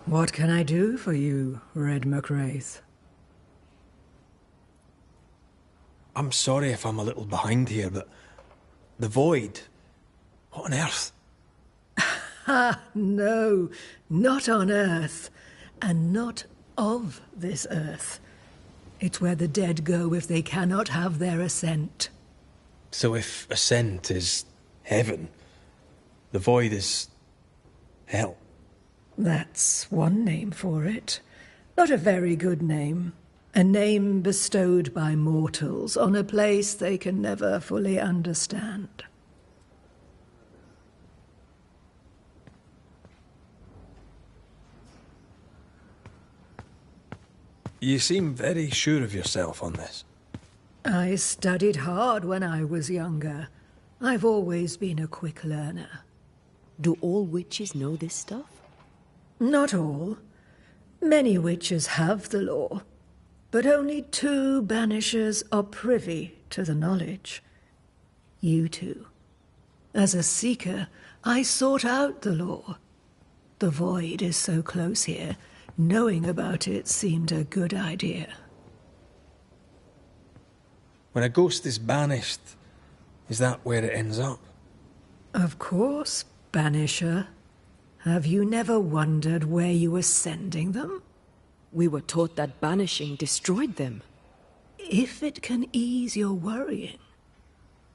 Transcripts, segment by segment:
What can I do for you, Red McWraith? I'm sorry if I'm a little behind here, but the void, what on earth? No, not on Earth, and not of this Earth. It's where the dead go if they cannot have their ascent. So if ascent is heaven, the void is hell. That's one name for it. Not a very good name. A name bestowed by mortals on a place they can never fully understand. You seem very sure of yourself on this. I studied hard when I was younger. I've always been a quick learner. Do all witches know this stuff? Not all. Many witches have the law, but only 2 Banishers are privy to the knowledge. You two. As a seeker, I sought out the law. The void is so close here, knowing about it seemed a good idea. When a ghost is banished, is that where it ends up? Of course, Banisher. Have you never wondered where you were sending them? We were taught that banishing destroyed them. If it can ease your worrying,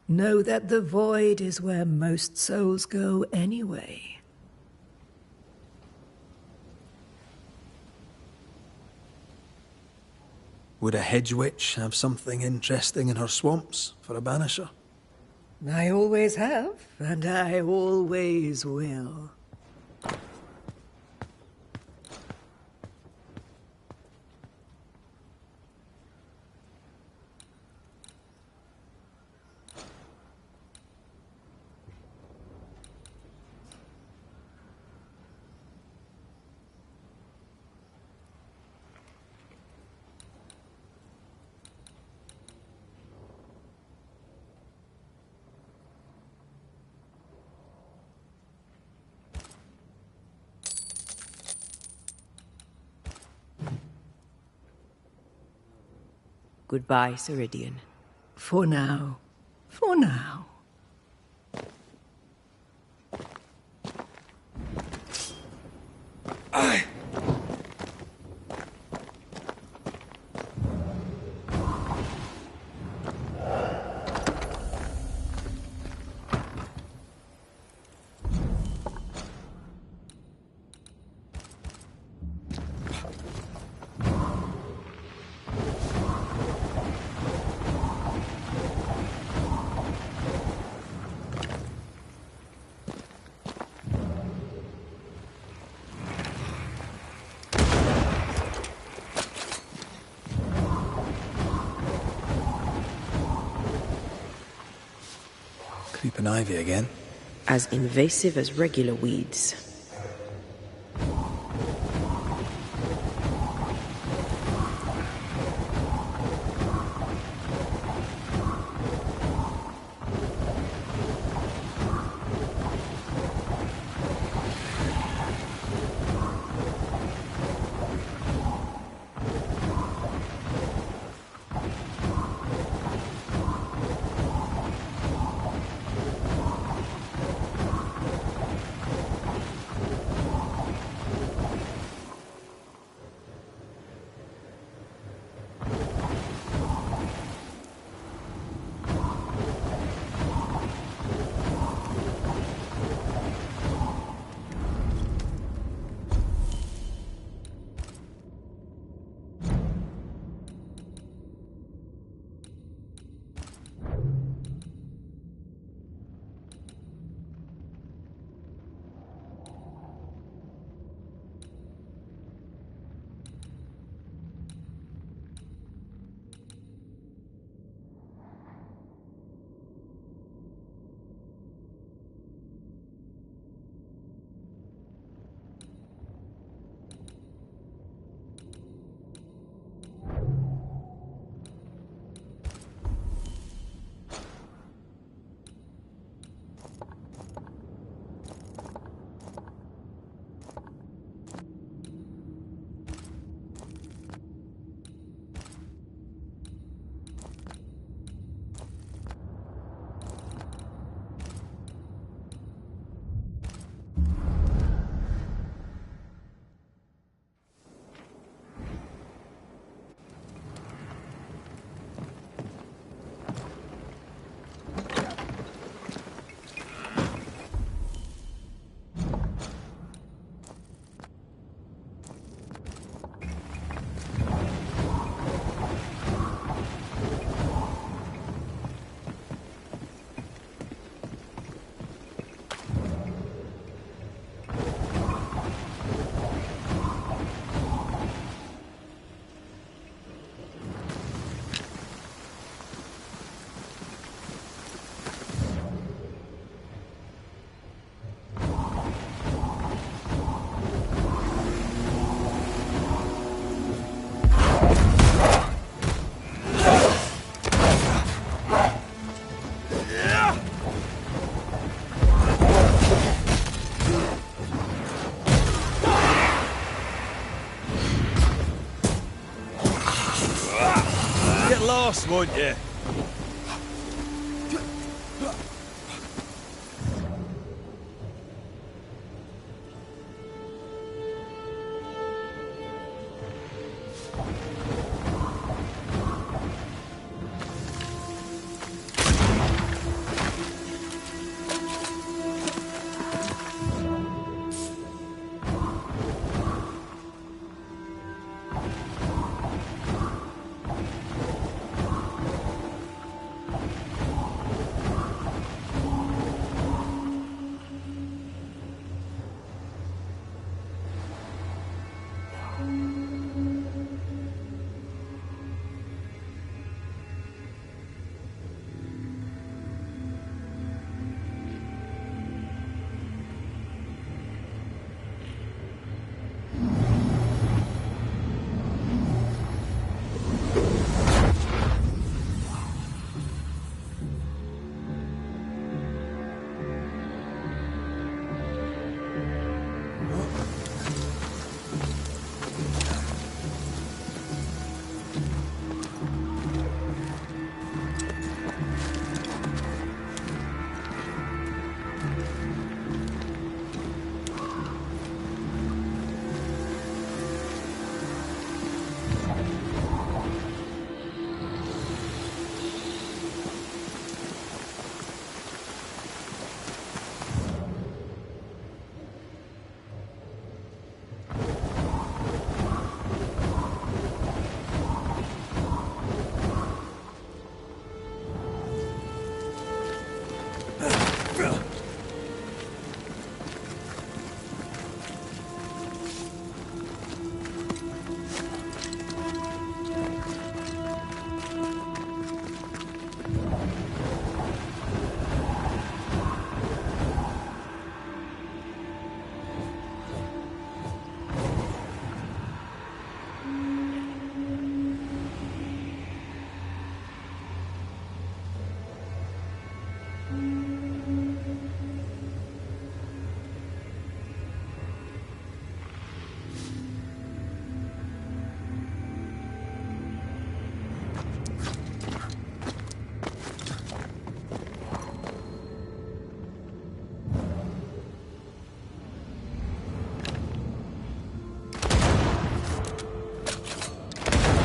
know that the void is where most souls go anyway. Would a hedge witch have something interesting in her swamps for a banisher? I always have, and I always will. Goodbye, Ceridian. For now. For now. Aye! Creeping ivy again. As invasive as regular weeds. lost, won't you?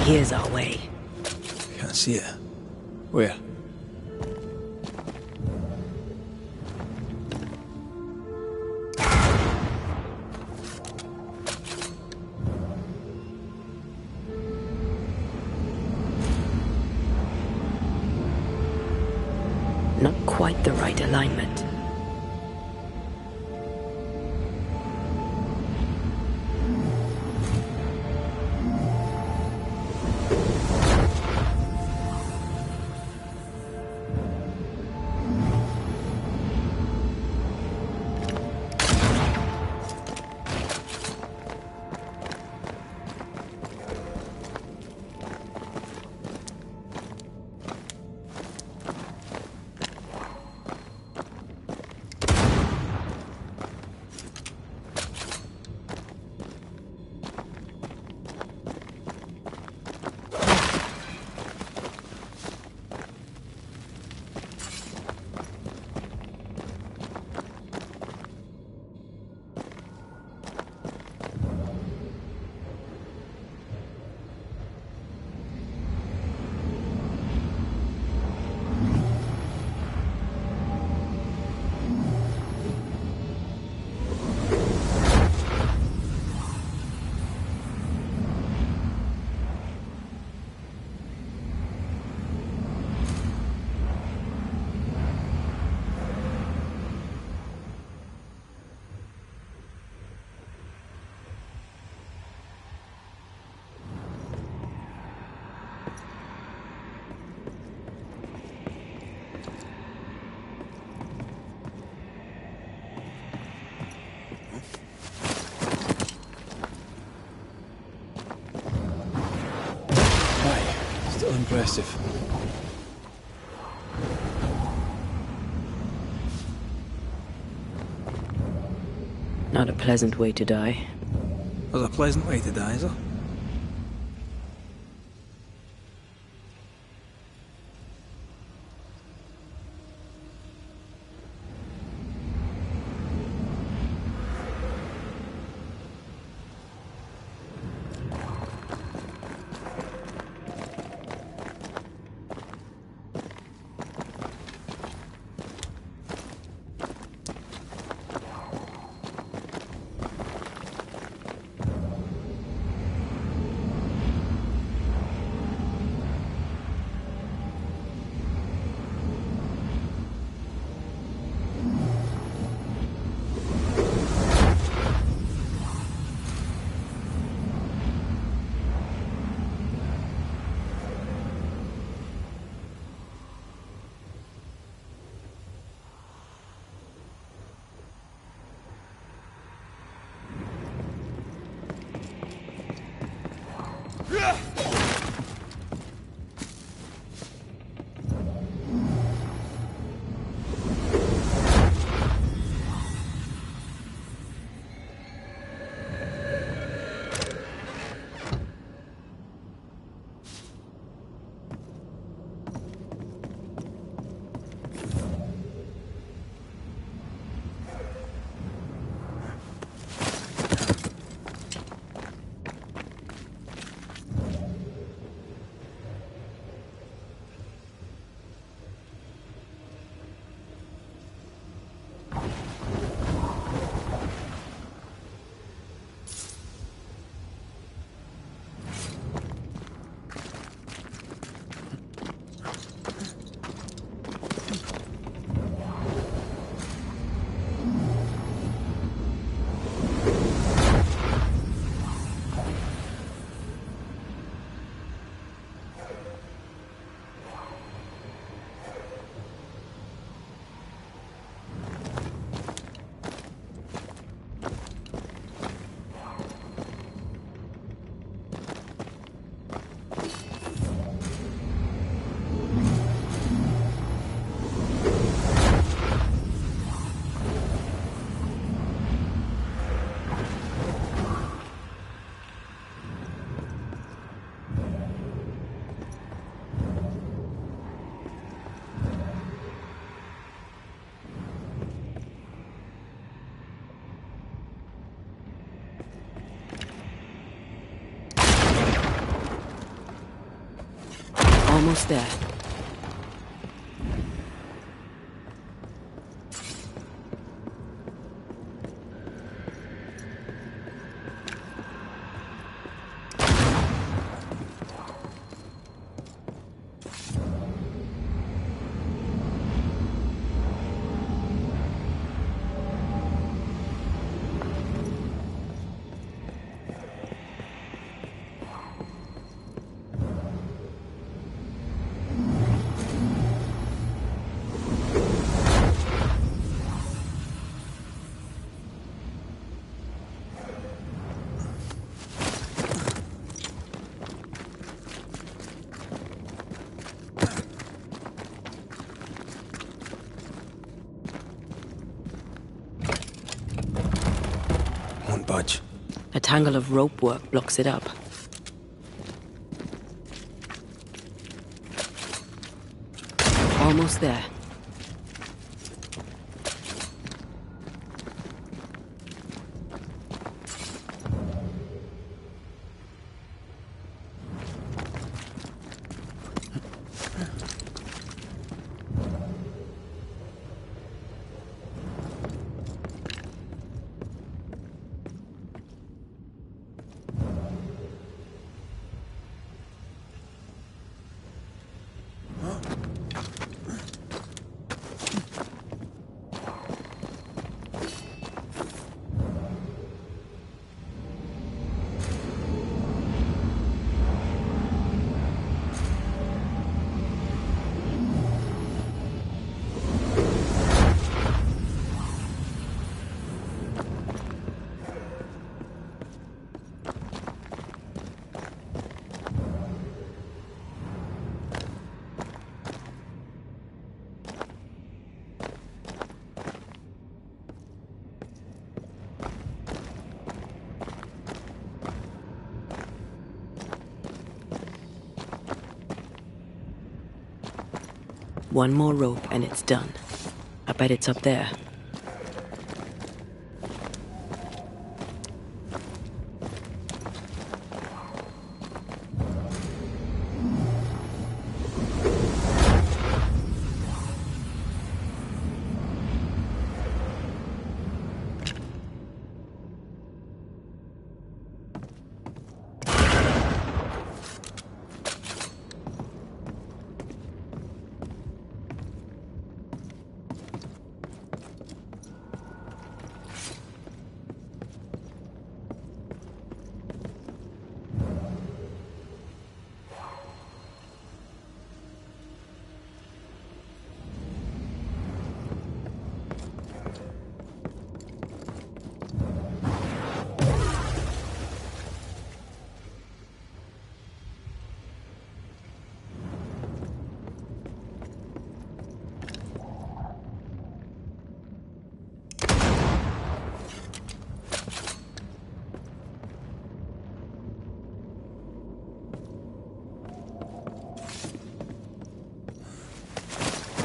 Here's our way. Can't see it. Where? Not quite the right alignment. Still impressive. Not a pleasant way to die. There's a pleasant way to die, is there? Almost there. Won't budge. A tangle of rope work blocks it up. Almost there. One more rope and it's done. I bet it's up there.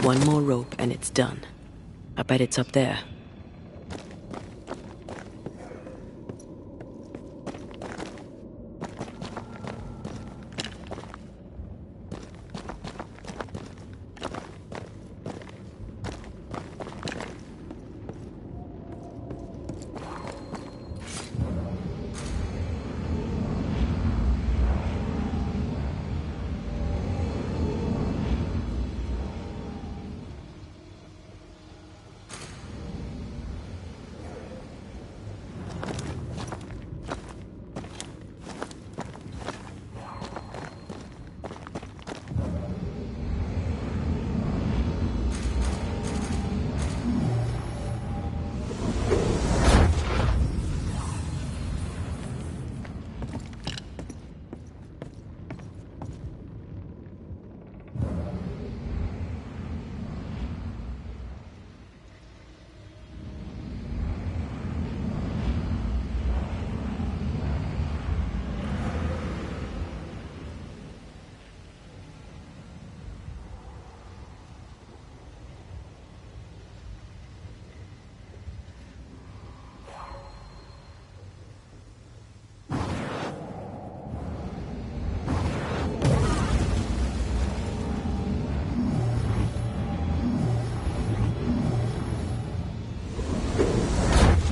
One more rope and it's done. I bet it's up there.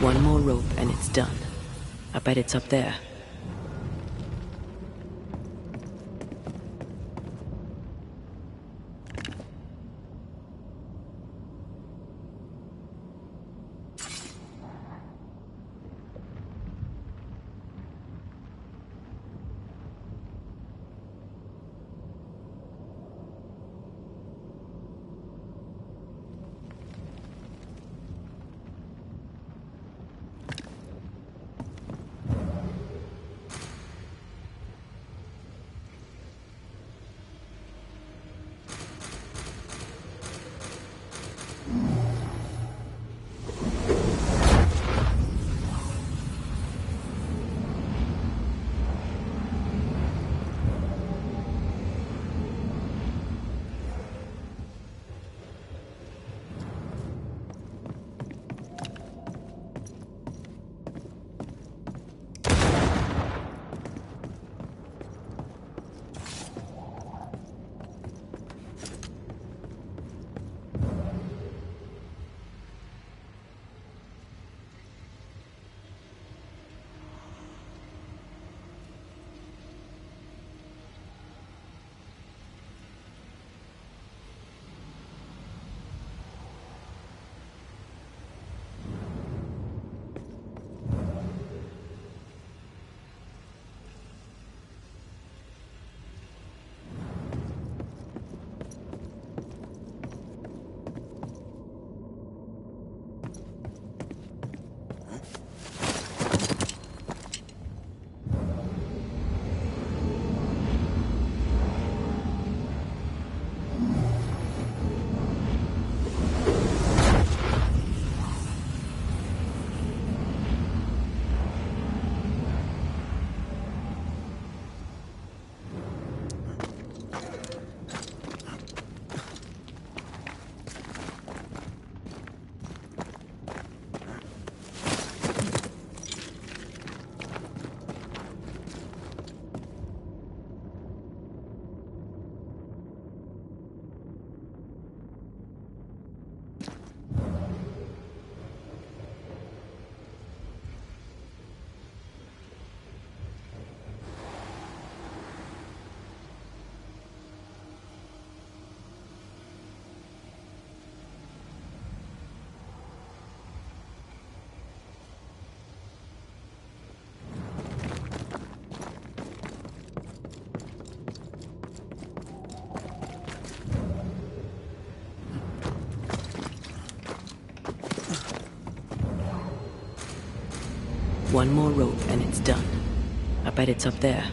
One more rope and it's done. I bet it's up there. One more rope and it's done. I bet it's up there.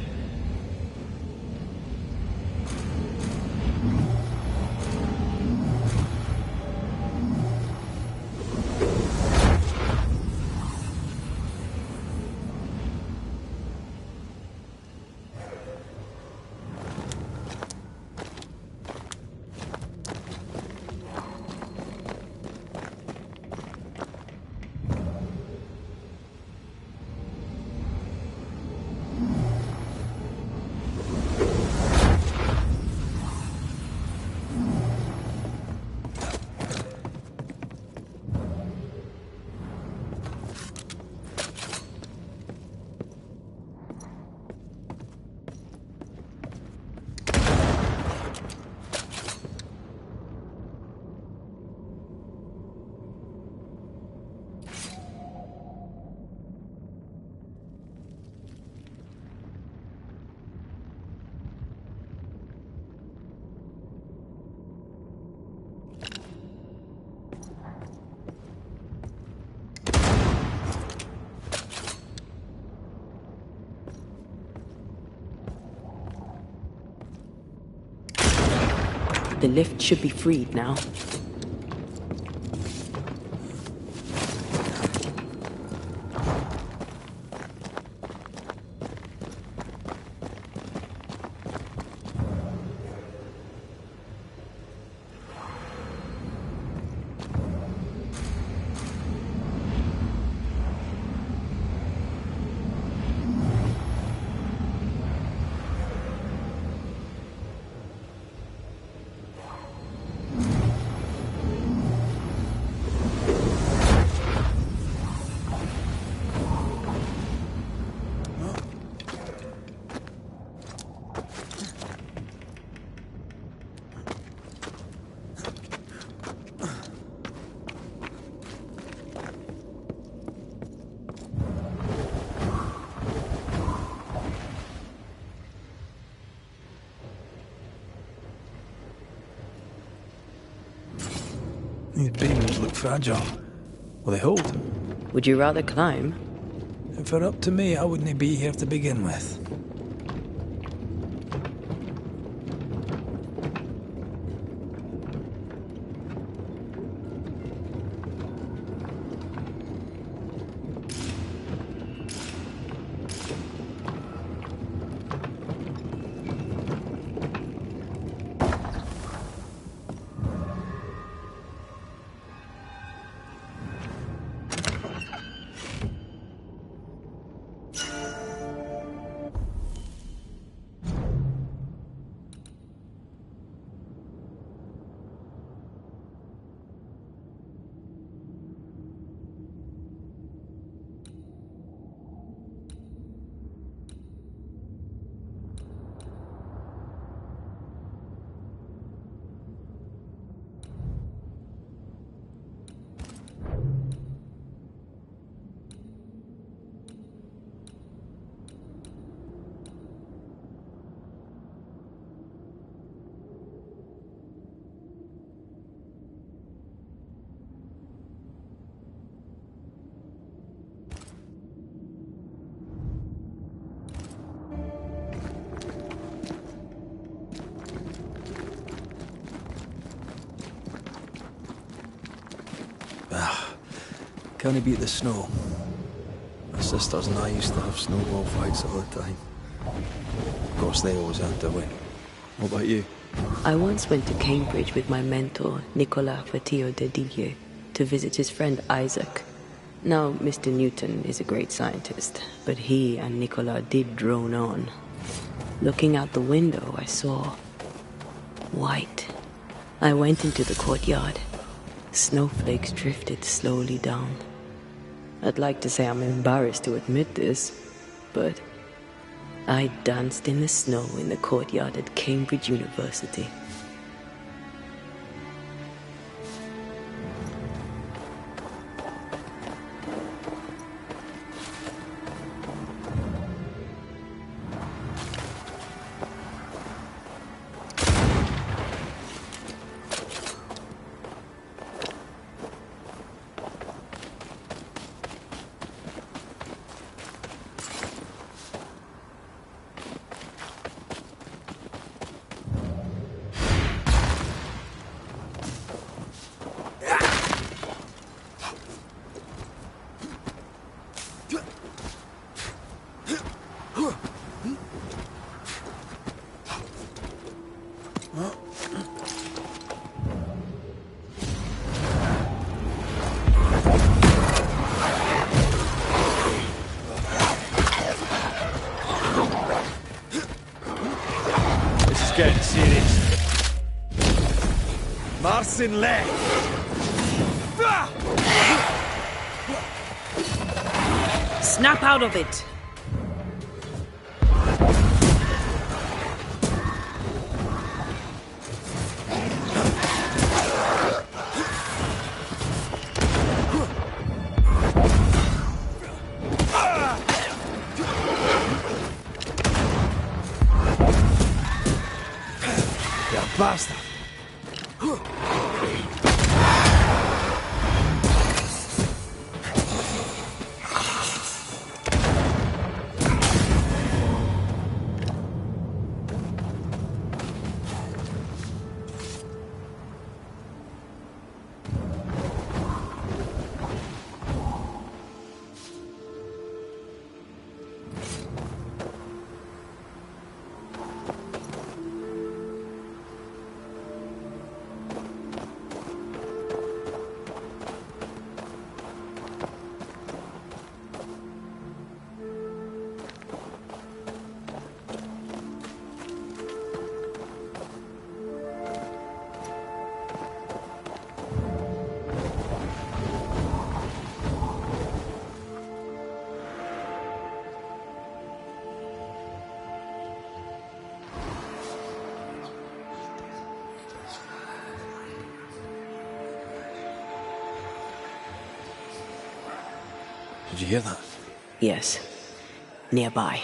The lift should be freed now. These beams look fragile. Will they hold? Would you rather climb? If it were up to me, I wouldn't be here to begin with. Can he beat the snow? My sisters and I used to have snowball fights all the time. Of course, they always had to win. What about you? I once went to Cambridge with my mentor, Nicolas Fatio de Didier, to visit his friend Isaac. Now, Mr. Newton is a great scientist, but he and Nicolas did drone on. Looking out the window, I saw white. I went into the courtyard. Snowflakes drifted slowly down. I'd like to say I'm embarrassed to admit this, but I danced in the snow in the courtyard at Cambridge University. Getting serious. Marcin left. Snap out of it! Basta! Did you hear that? Yes. Nearby.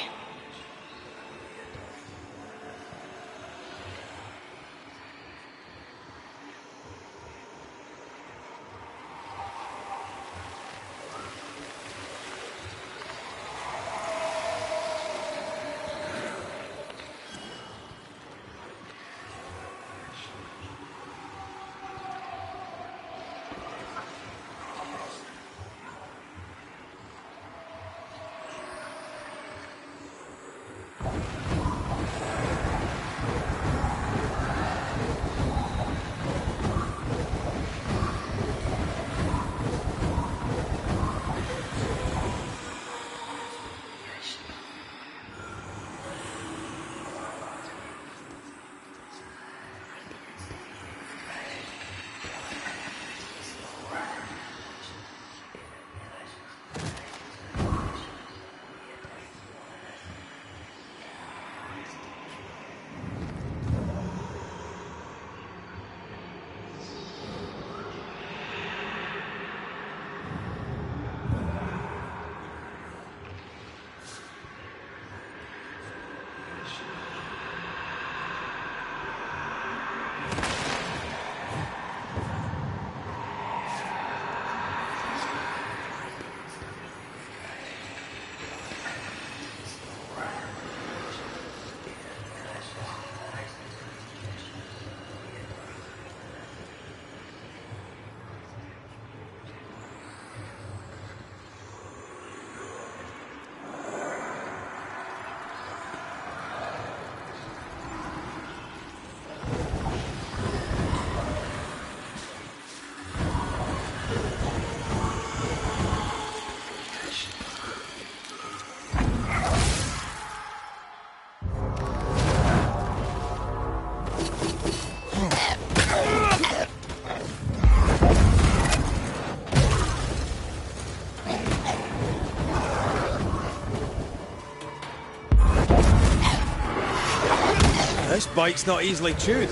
This bite's not easily chewed.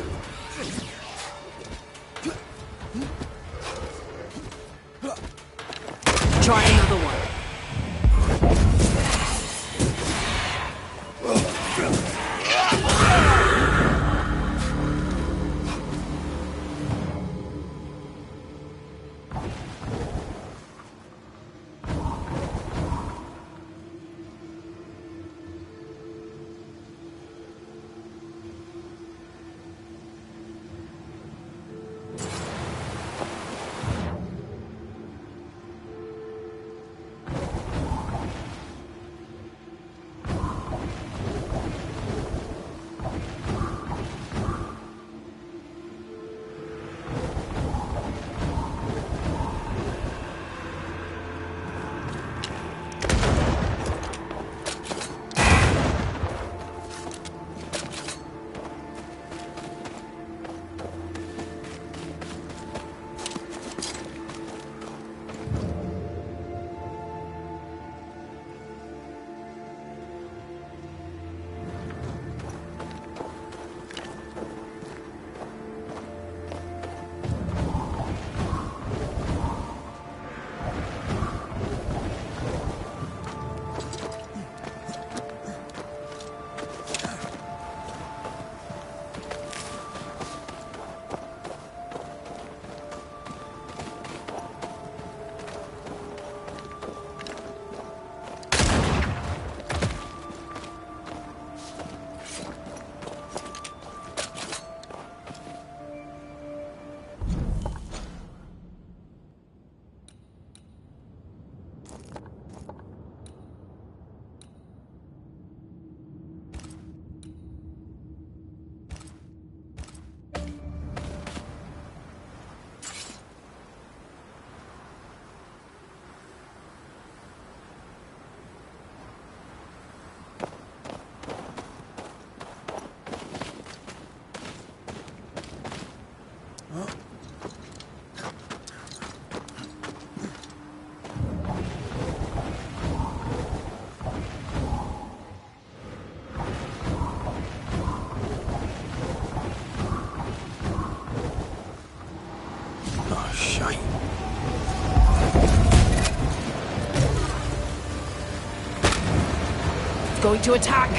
Try another one. going to attack!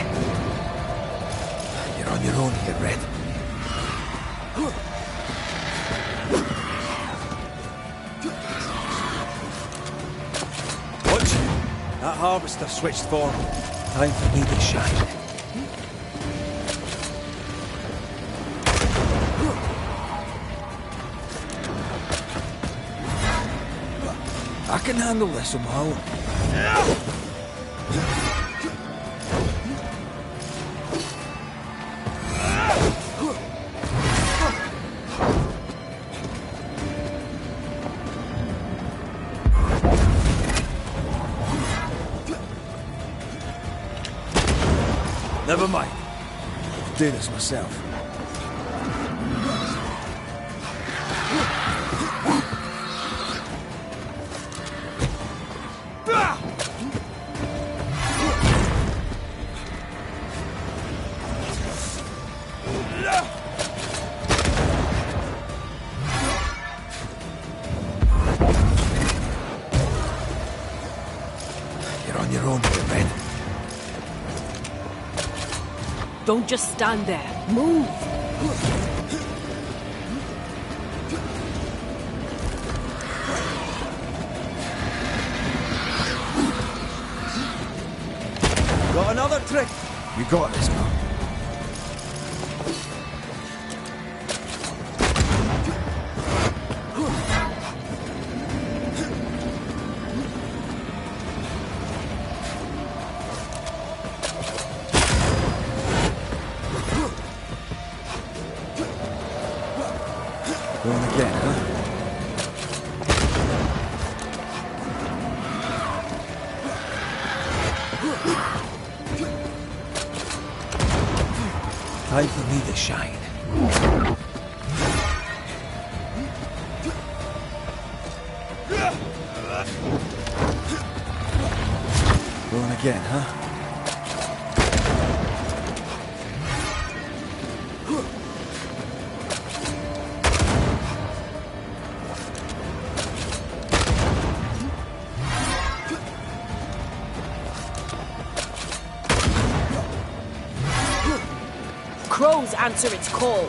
You're on your own here, Red. Watch! That harvester switched form. Time for me to shine. I can handle this somehow. Never mind. I'll do this myself. You're on your own here, Red. Don't just stand there. Move! Got another trick? You got this, man. Going again, huh? Time for me to shine. Going again, huh? Crows answer its call.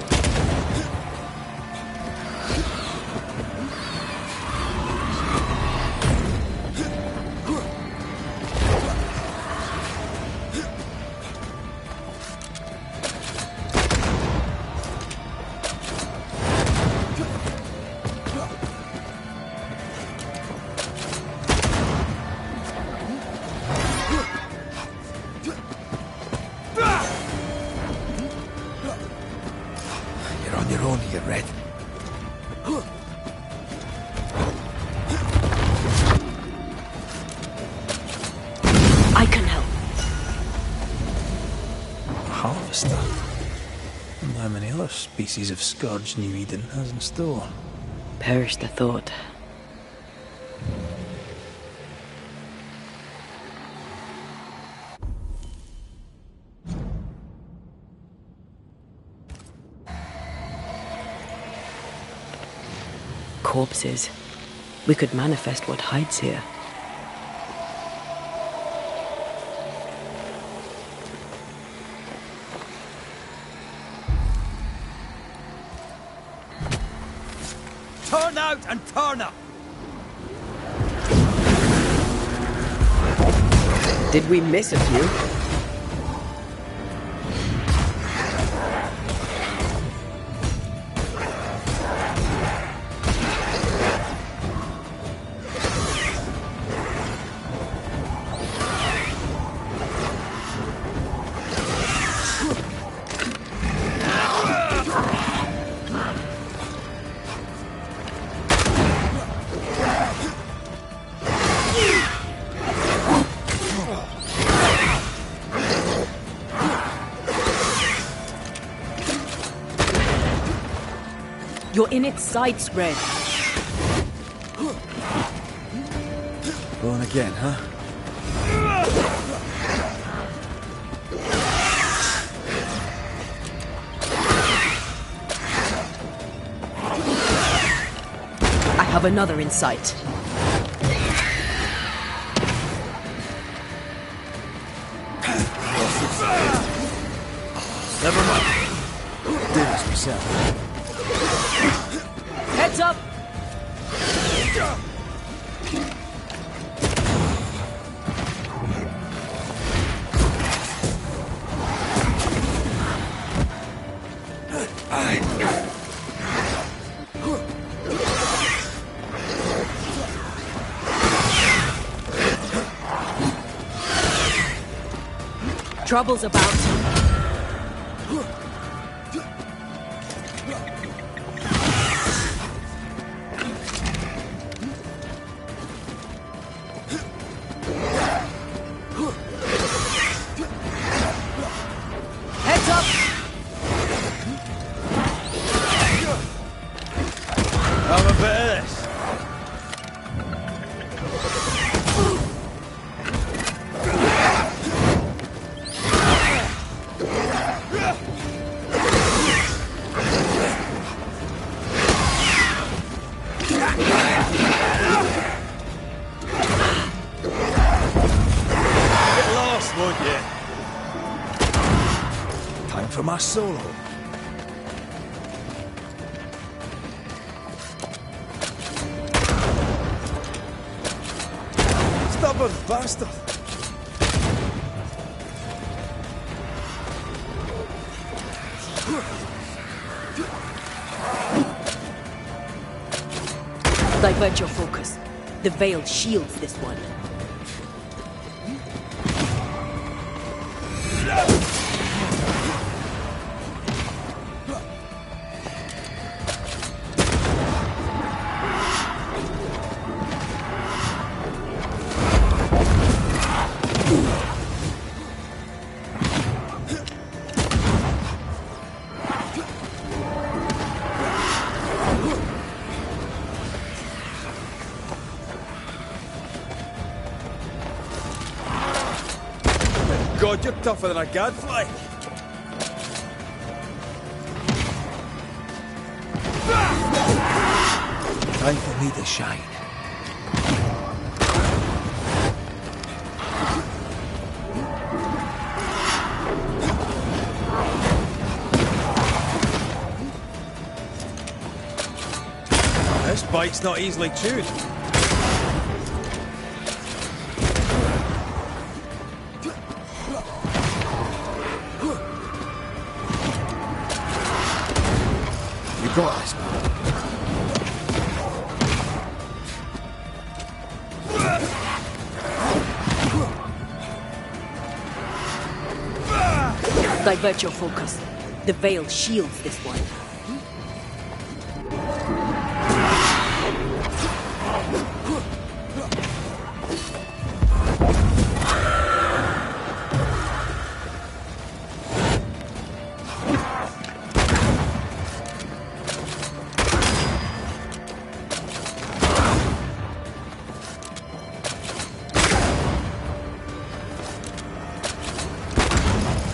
You're on your own here, Red. I can help. A harvester. And how many other species of scourge New Eden has in store? Perish the thought. Corpses. We could manifest what hides here. Turn out and turn up! Did we miss a few? You're in its sights, Red. Going again, huh? I have another in sight. yourself. Heads up! Trouble's about. Heads up! Have a bit of this. Get lost, won't you? Time for my solo. Stubborn bastard. Divert your focus. The veil shields this one. God, you're tougher than a gadfly. Time for me to shine. This bite's not easily chewed. You got this, man. Divert your focus. The veil shields this one.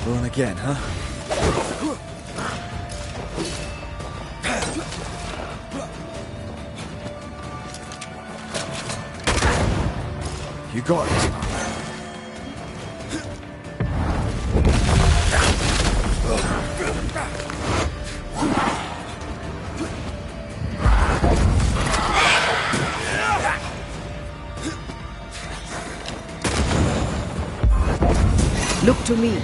Going again, huh? You got this, man. Look to me.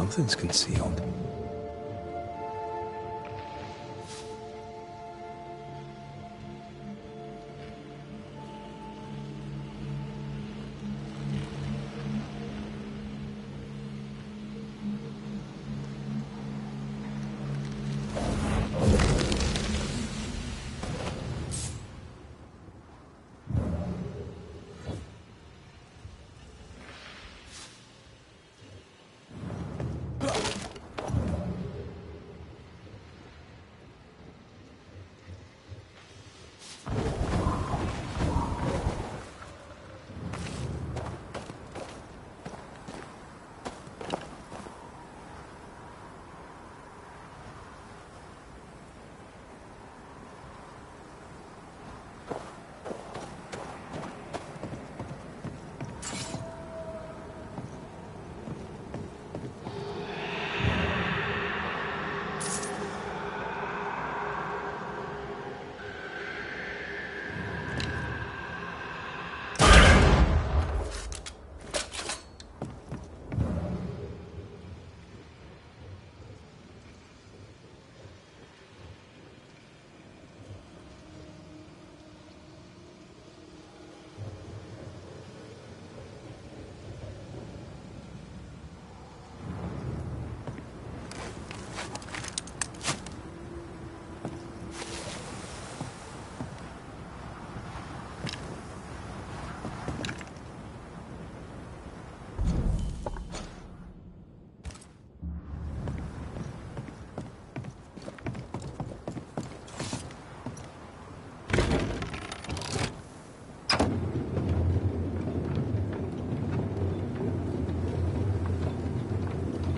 Something's concealed.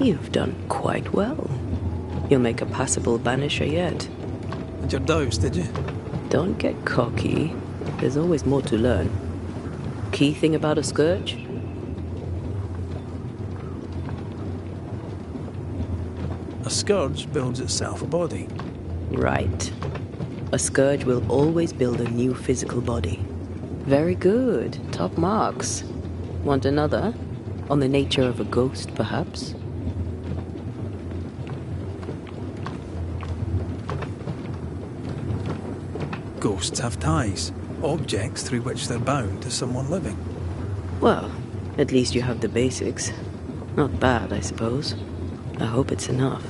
You've done quite well. You'll make a passable banisher yet. Had your doubts, did you? Don't get cocky. There's always more to learn. Key thing about a scourge? A scourge builds itself a body. Right. A scourge will always build a new physical body. Very good. Top marks. Want another? On the nature of a ghost, perhaps? Ghosts have ties, objects through which they're bound to someone living. Well, at least you have the basics. Not bad, I suppose. I hope it's enough.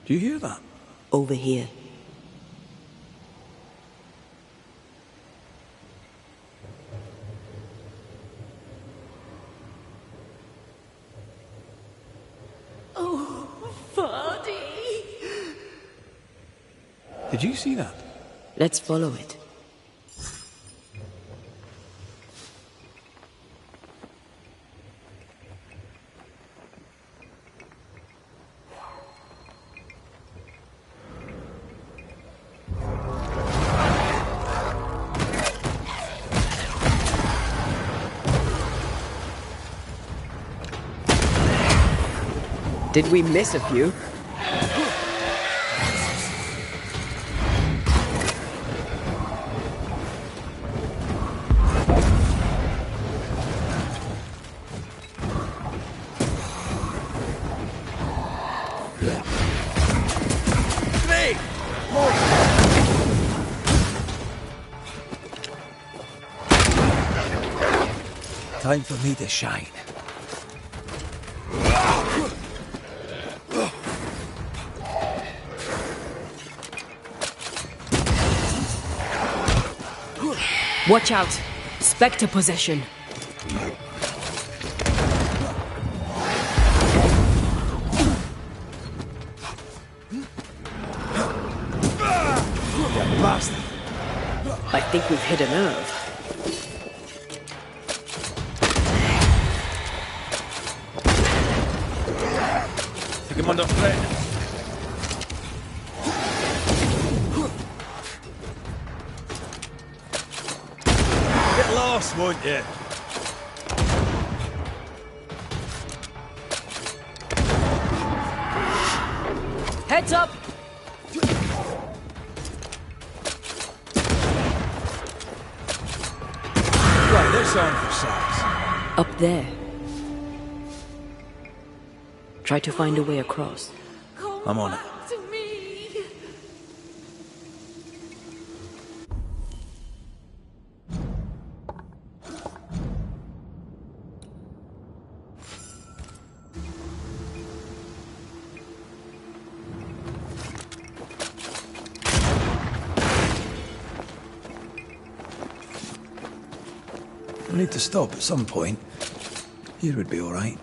Do you hear that? Over here. Oh, Vardy! Did you see that? Let's follow it. Did we miss a few? Time for me to shine. Watch out! Spectre possession. Bastard! I think we've hit a nerve. Take him under threat. Get lost, won't you? Heads up! Right, this on for size. Up there. Try to find a way across. I'm on it. We need to stop at some point. Here would be all right.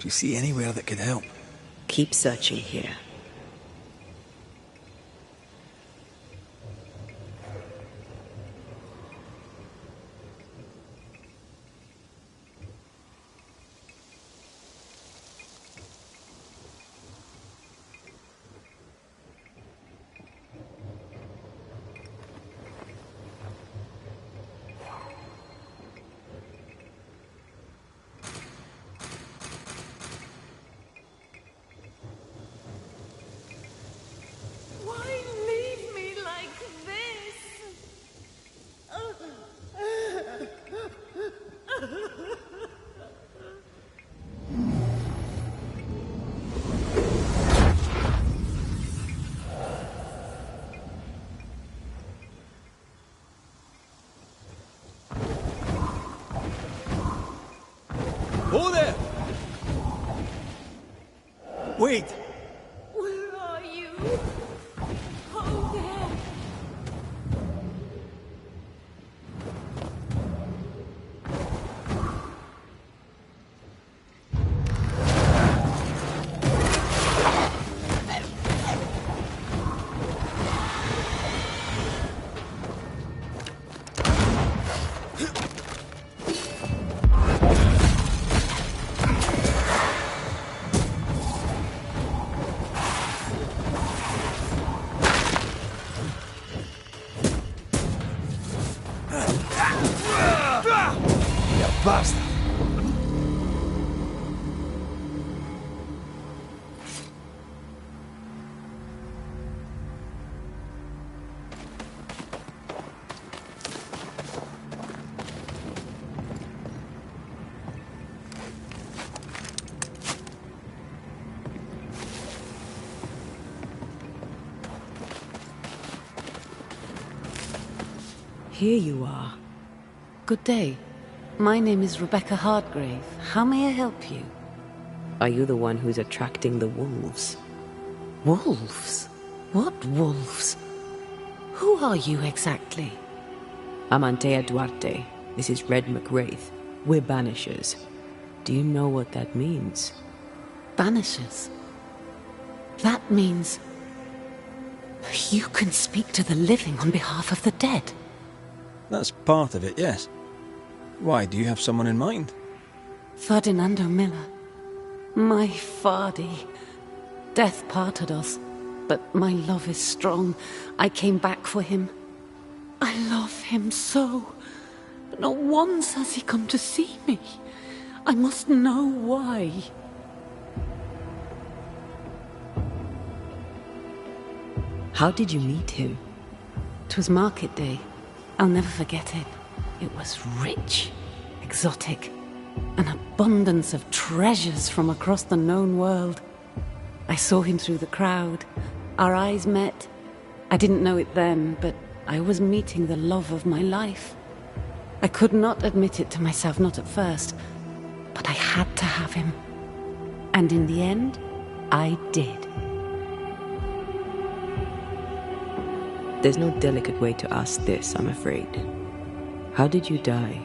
Do you see anywhere that could help? Keep searching here. Why leave me like this? Oh there! Wait! Where are you? Oh, there. Bastard! Here you are. Good day. My name is Rebecca Hardgrave. How may I help you? Are you the one who's attracting the wolves? Wolves? What wolves? Who are you exactly? I'm Antea Duarte. This is Red McWraith. We're Banishers. Do you know what that means? Banishers? That means... you can speak to the living on behalf of the dead. That's part of it, yes. Why, do you have someone in mind? Ferdinando Miller. My Fardy. Death parted us, but my love is strong. I came back for him. I love him so. But not once has he come to see me. I must know why. How did you meet him? 'Twas market day. I'll never forget it. It was rich, exotic, an abundance of treasures from across the known world. I saw him through the crowd. Our eyes met. I didn't know it then, but I was meeting the love of my life. I could not admit it to myself, not at first, but I had to have him. And in the end, I did. There's no delicate way to ask this, I'm afraid. How did you die?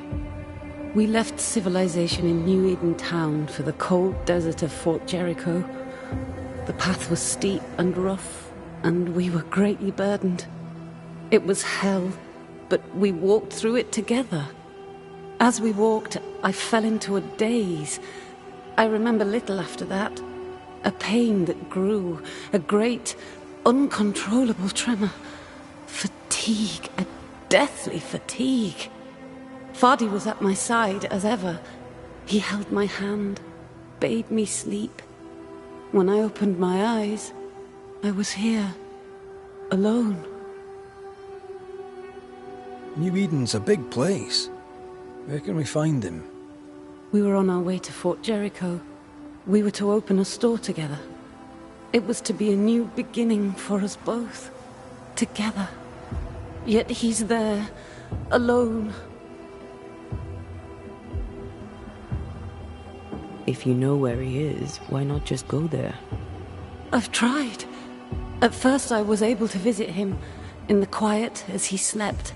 We left civilization in New Eden Town for the cold desert of Fort Jericho. The path was steep and rough, and we were greatly burdened. It was hell, but we walked through it together. As we walked, I fell into a daze. I remember little after that. A pain that grew, a great, uncontrollable tremor. Fatigue, a deathly fatigue. Fardy was at my side, as ever. He held my hand, bade me sleep. When I opened my eyes, I was here, alone. New Eden's a big place. Where can we find him? We were on our way to Fort Jericho. We were to open a store together. It was to be a new beginning for us both. Together. Yet he's there, alone. If you know where he is, why not just go there? I've tried. At first I was able to visit him. In the quiet, as he slept,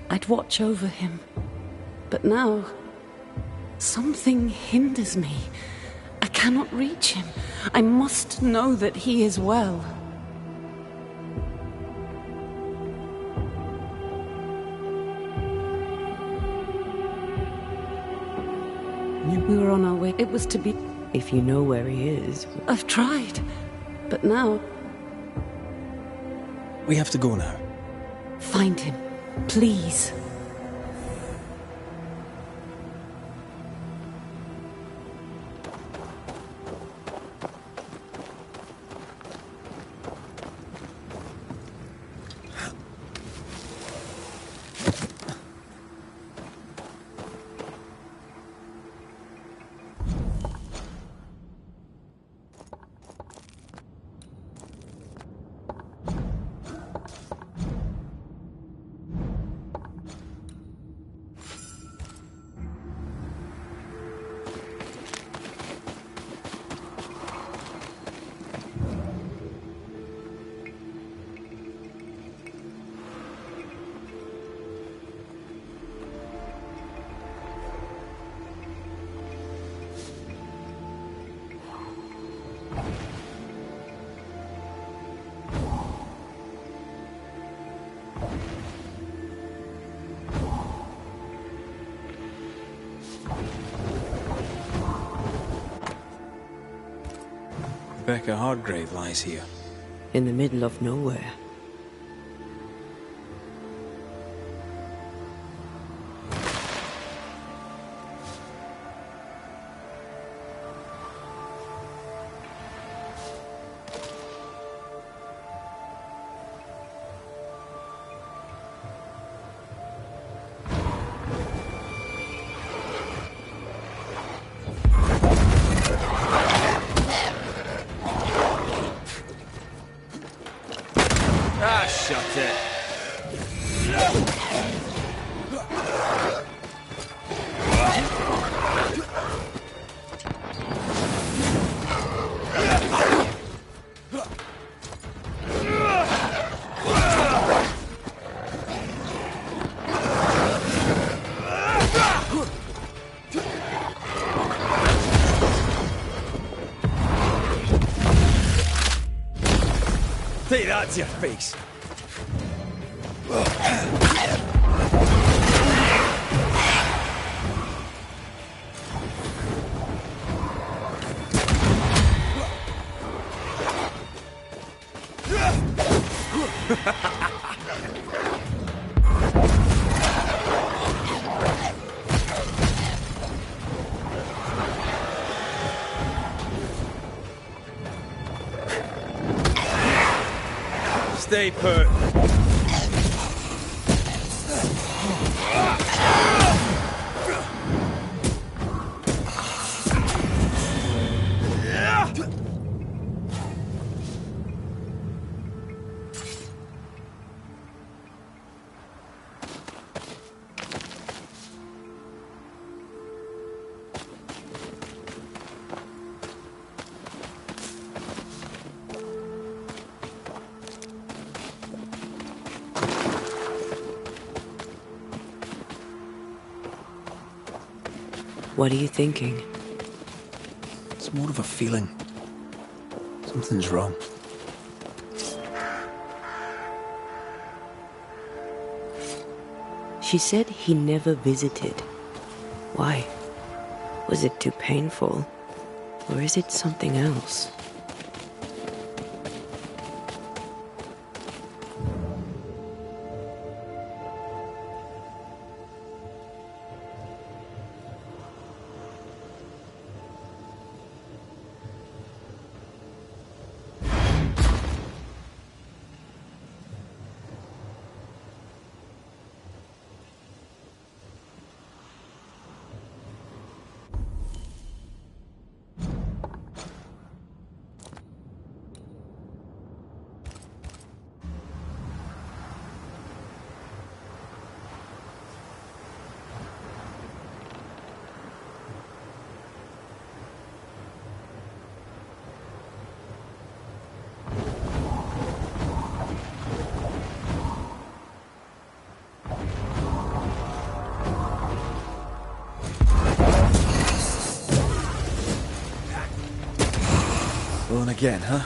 I'd watch over him. But now, something hinders me. I cannot reach him. I must know that he is well. We were on our way. It was to be... If you know where he is... I've tried, but now... We have to go now. Find him, please. Rebecca Hardgrave lies here. In the middle of nowhere. Ah, shut it. Take that to your face. Stay put. What are you thinking? It's more of a feeling. Something's wrong. She said he never visited. Why? Was it too painful? Or is it something else? Pulling again, huh?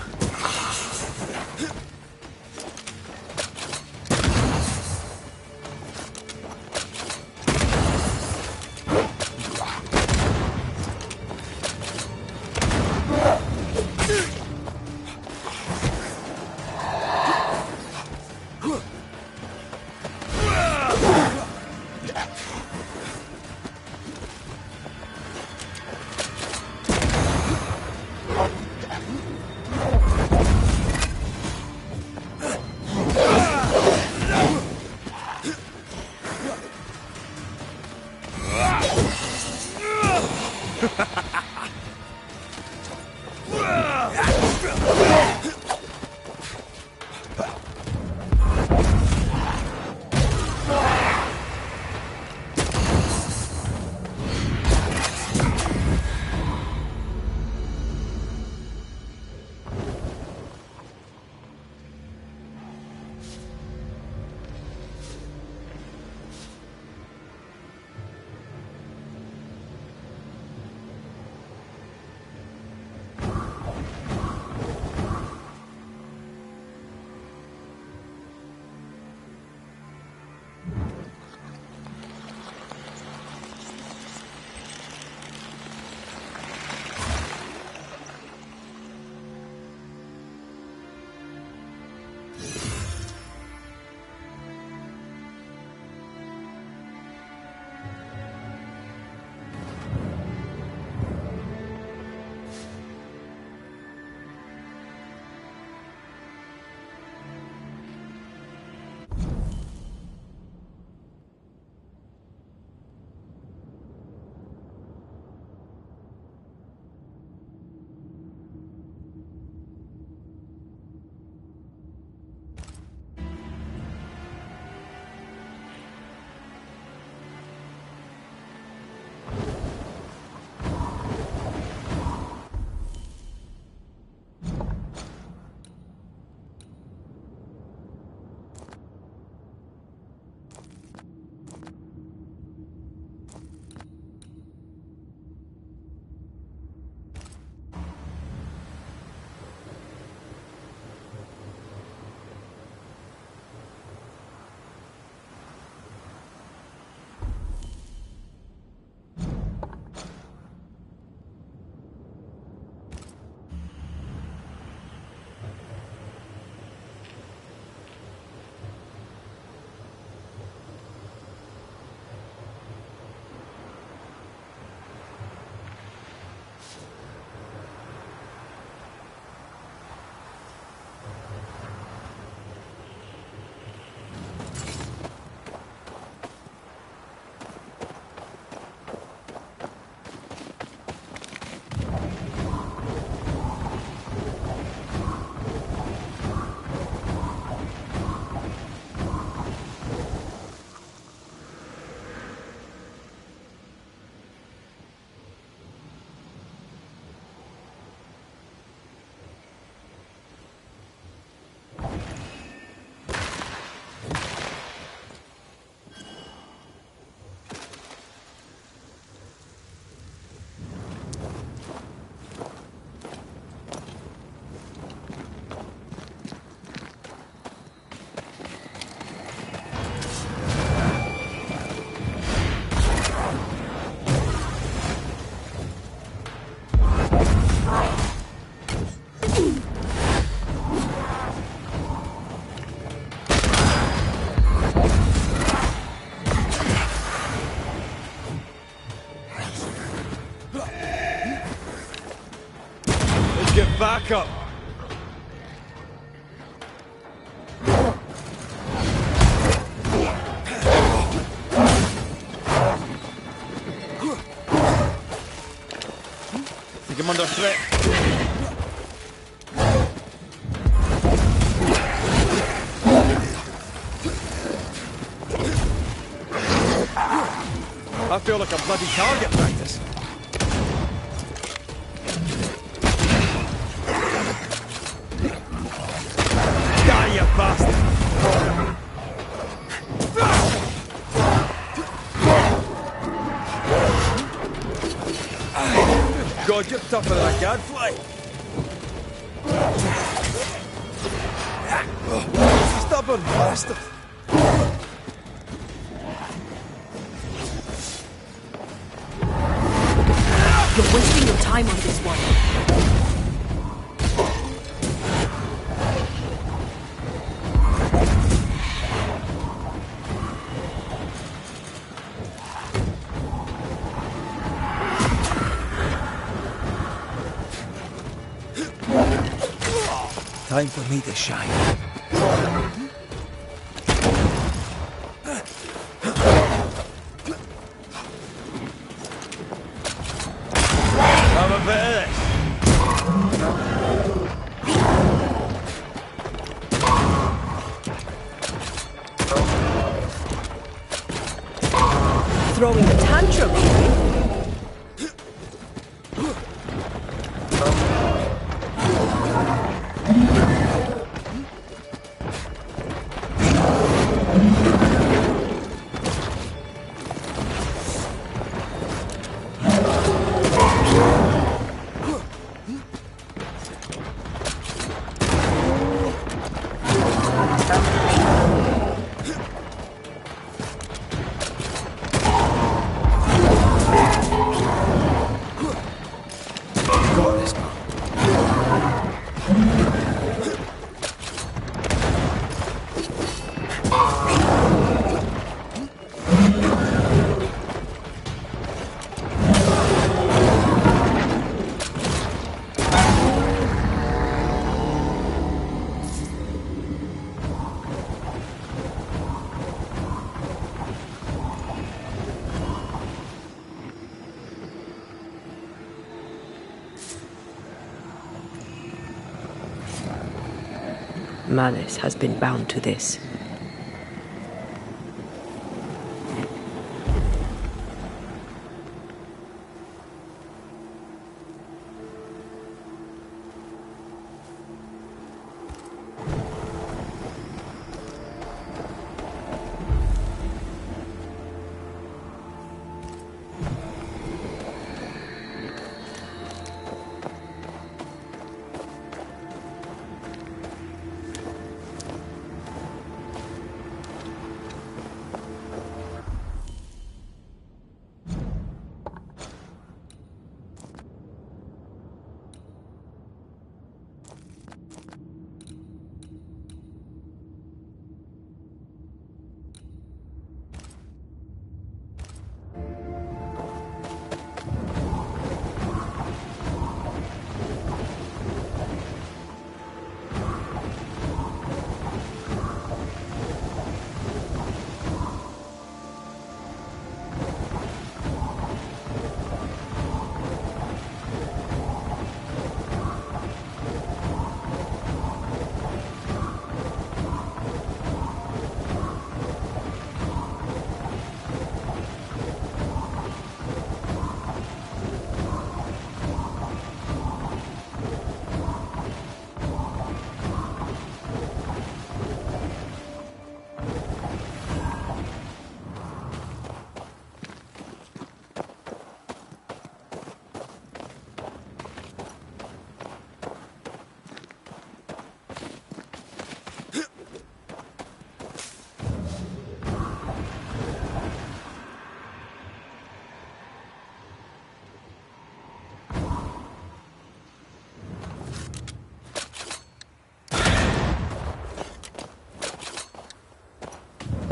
Get back up! Think I'm under threat. I feel like a bloody target practice. Die, you bastard! God, you're tougher than a gadfly. Stubborn bastard! You're wasting your time on this one. Time for me to shine. Have a bit of this. Throwing a tantrum, eh? Malice has been bound to this.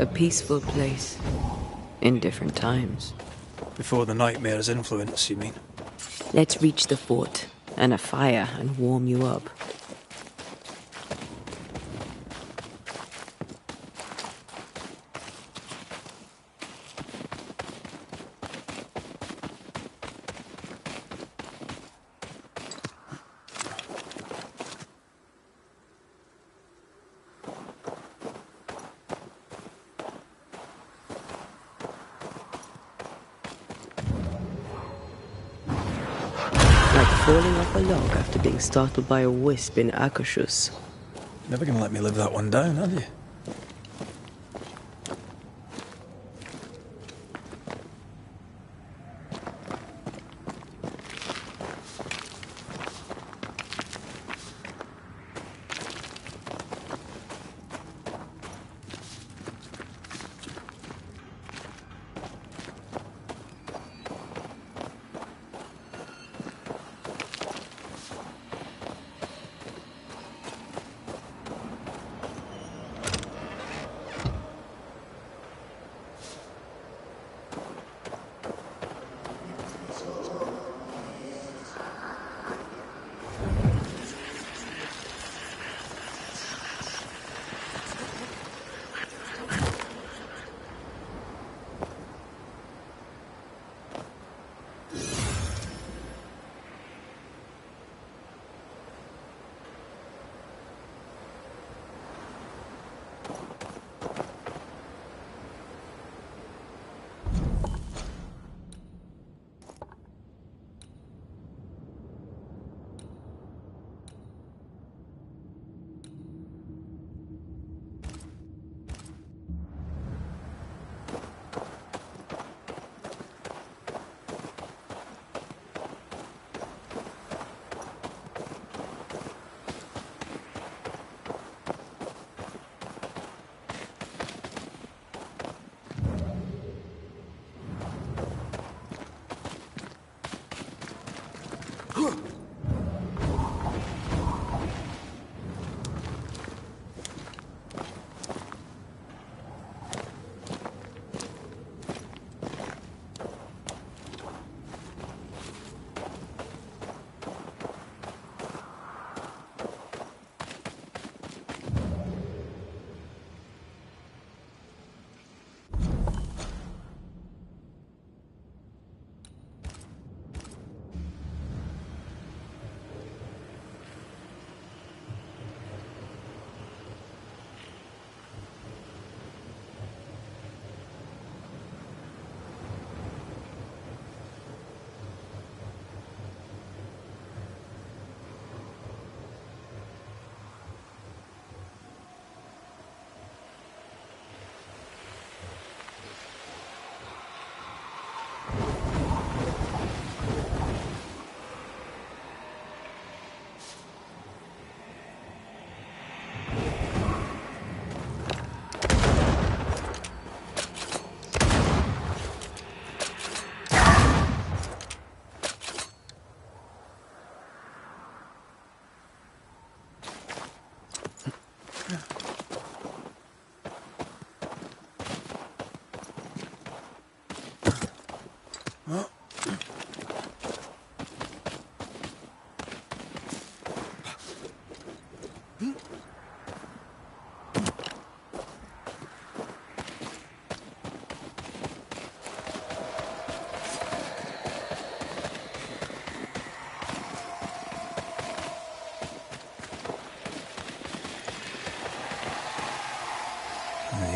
A peaceful place, in different times. Before the nightmare's influence, you mean? Let's reach the fort, and a fire, and warm you up. Like falling off a log after being startled by a wisp in Akashus. Never gonna let me live that one down, have you?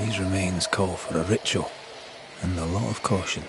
These remains call for a ritual and a lot of caution.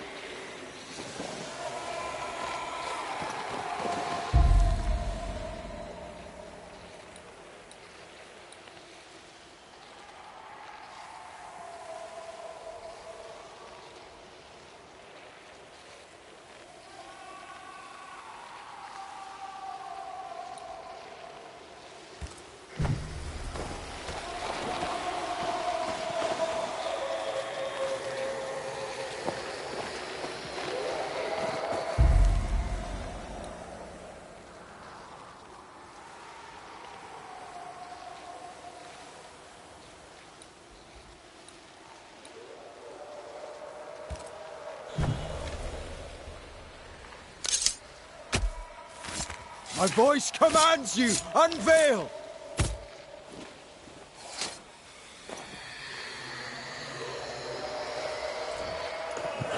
My voice commands you! Unveil!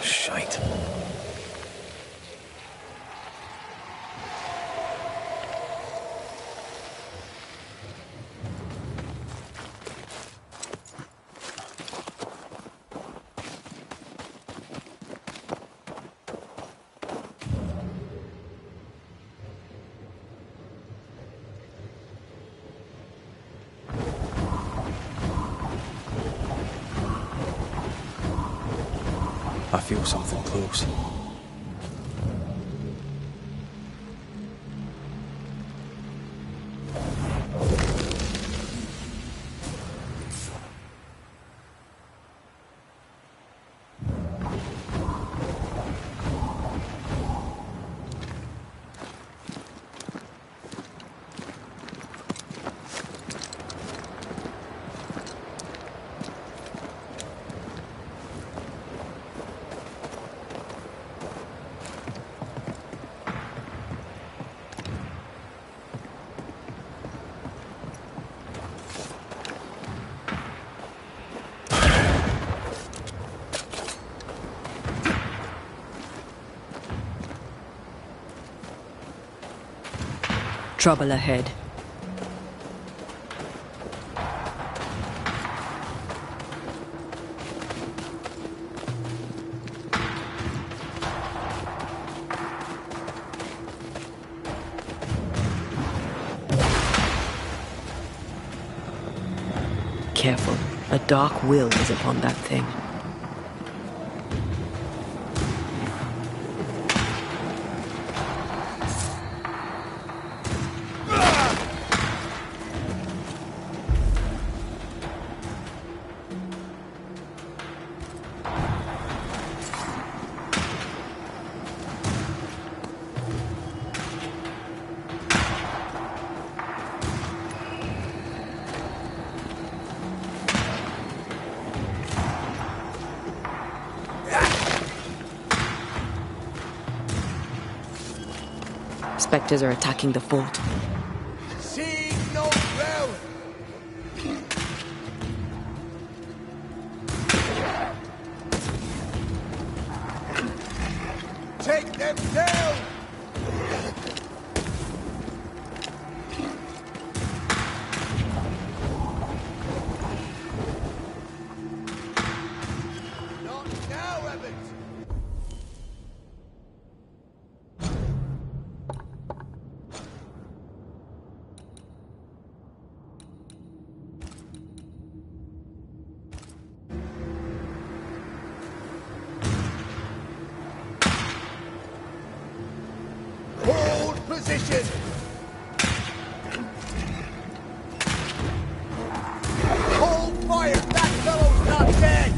Shite. I feel something close. Trouble ahead. Careful. A dark will is upon that thing. Spectres are attacking the fort. See no ground! Take them down! Not now, Evans! Hold position! Hold fire! That fellow's not dead!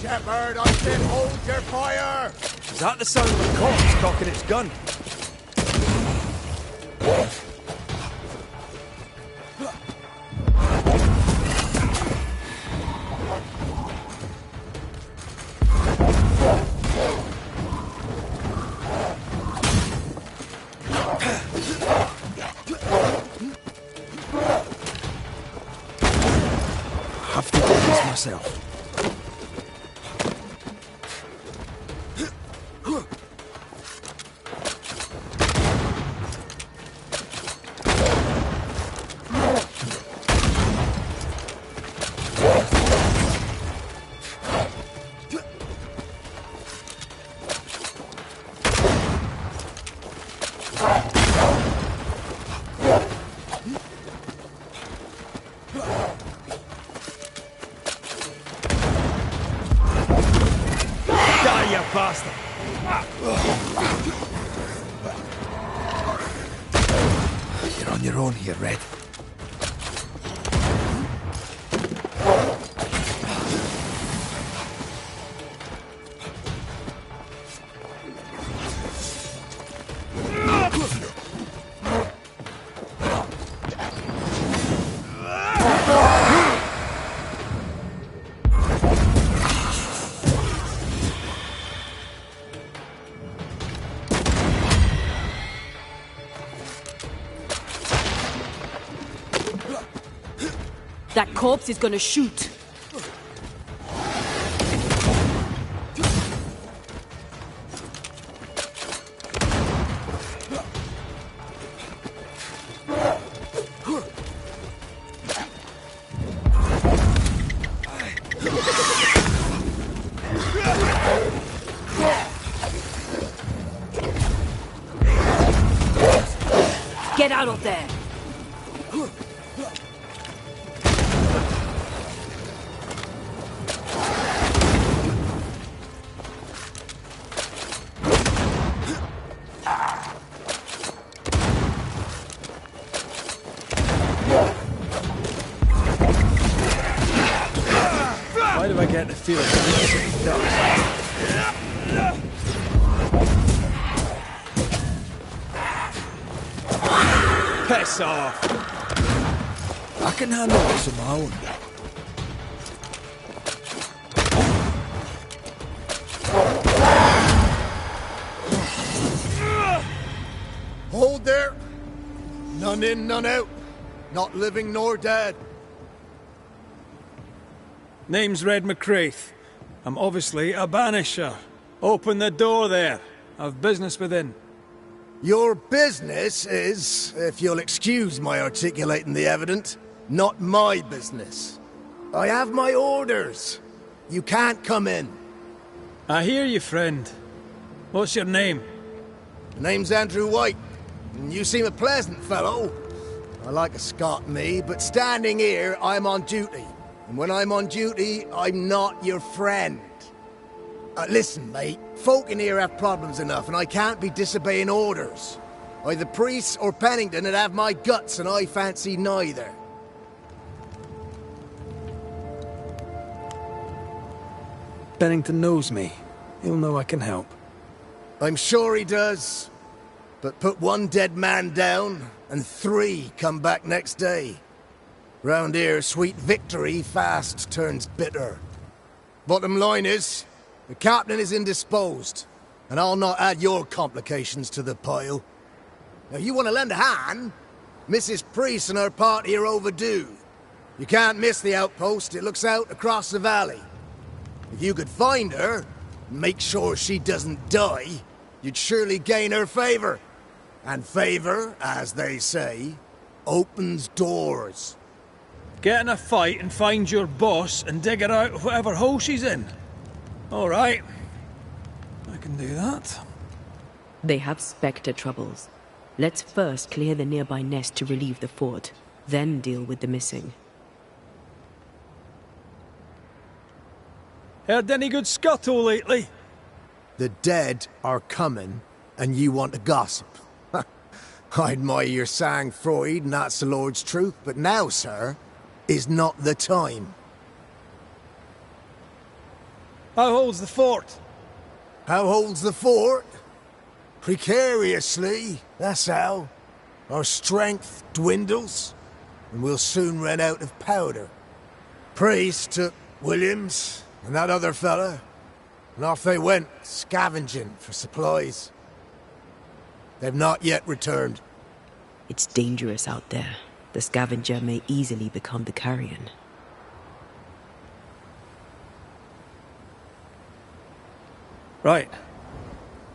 Shepherd, I said hold your fire! Is that the sound of a corpse cocking its gun? Have to do this myself. on your own here, Red. That corpse is gonna shoot. Get out of there! Why do I get the feeling this does? Piss off! I can handle this on my own. Hold there! None in, none out. Not living nor dead. Name's Red McCraith. I'm obviously a Banisher. Open the door there. I've business within. Your business is, if you'll excuse my articulating the evident, not my business. I have my orders. You can't come in. I hear you, friend. What's your name? The name's Andrew White. And you seem a pleasant fellow. I like a Scot, me, but standing here, I'm on duty. And when I'm on duty, I'm not your friend. Listen, mate, folk in here have problems enough, and I can't be disobeying orders. Either priests or Pennington would have my guts, and I fancy neither. Bennington knows me. He'll know I can help. I'm sure he does. But put one dead man down, and 3 come back next day. Round here, sweet victory fast turns bitter. Bottom line is, the captain is indisposed, and I'll not add your complications to the pile. Now, you want to lend a hand? Mrs. Priest and her party are overdue. You can't miss the outpost, it looks out across the valley. If you could find her, and make sure she doesn't die, you'd surely gain her favor. And favor, as they say, opens doors. Get in a fight and find your boss and dig her out of whatever hole she's in. All right. I can do that. They have Spectre troubles. Let's first clear the nearby nest to relieve the fort, then deal with the missing. Heard any good scuttle lately? The dead are coming, and you want to gossip. I admire your sang-froid, and that's the Lord's truth, but now, sir, is not the time. How holds the fort? How holds the fort? Precariously, that's how. Our strength dwindles, and we'll soon run out of powder. Priest took Williams and that other fella, and off they went, scavenging for supplies. They've not yet returned. It's dangerous out there. The scavenger may easily become the carrion. Right.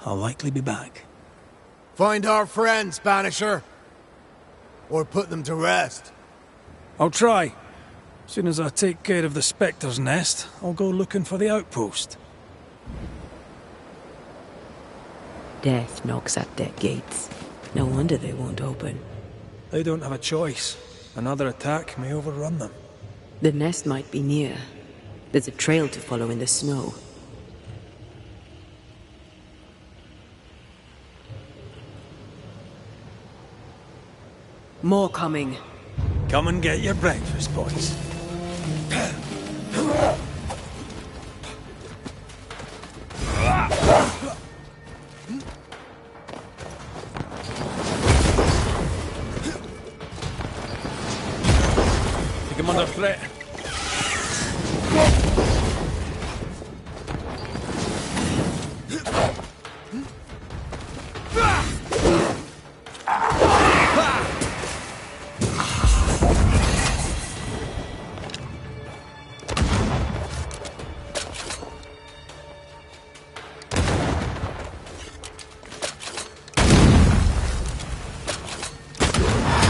I'll likely be back. Find our friends, Banisher. Or put them to rest. I'll try. As soon as I take care of the Spectre's nest, I'll go looking for the outpost. Death knocks at their gates. No wonder they won't open. They don't have a choice. Another attack may overrun them. The nest might be near. There's a trail to follow in the snow. More coming. Come and get your breakfast, boys. Take him under threat.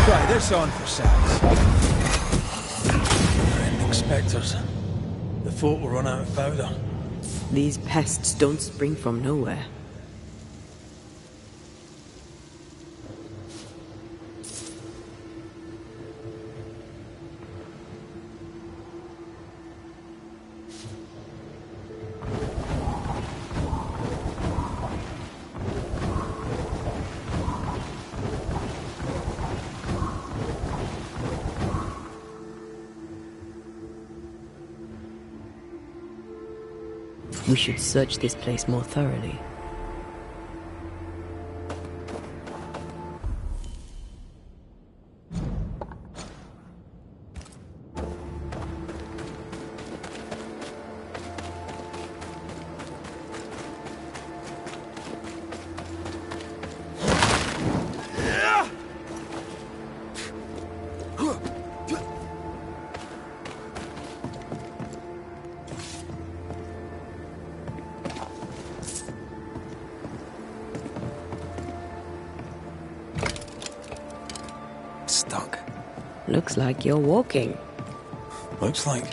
Try this on for size. Ending spectres. The fort will run out of powder. These pests don't spring from nowhere. We should search this place more thoroughly. Stuck. Looks like you're walking. Looks like.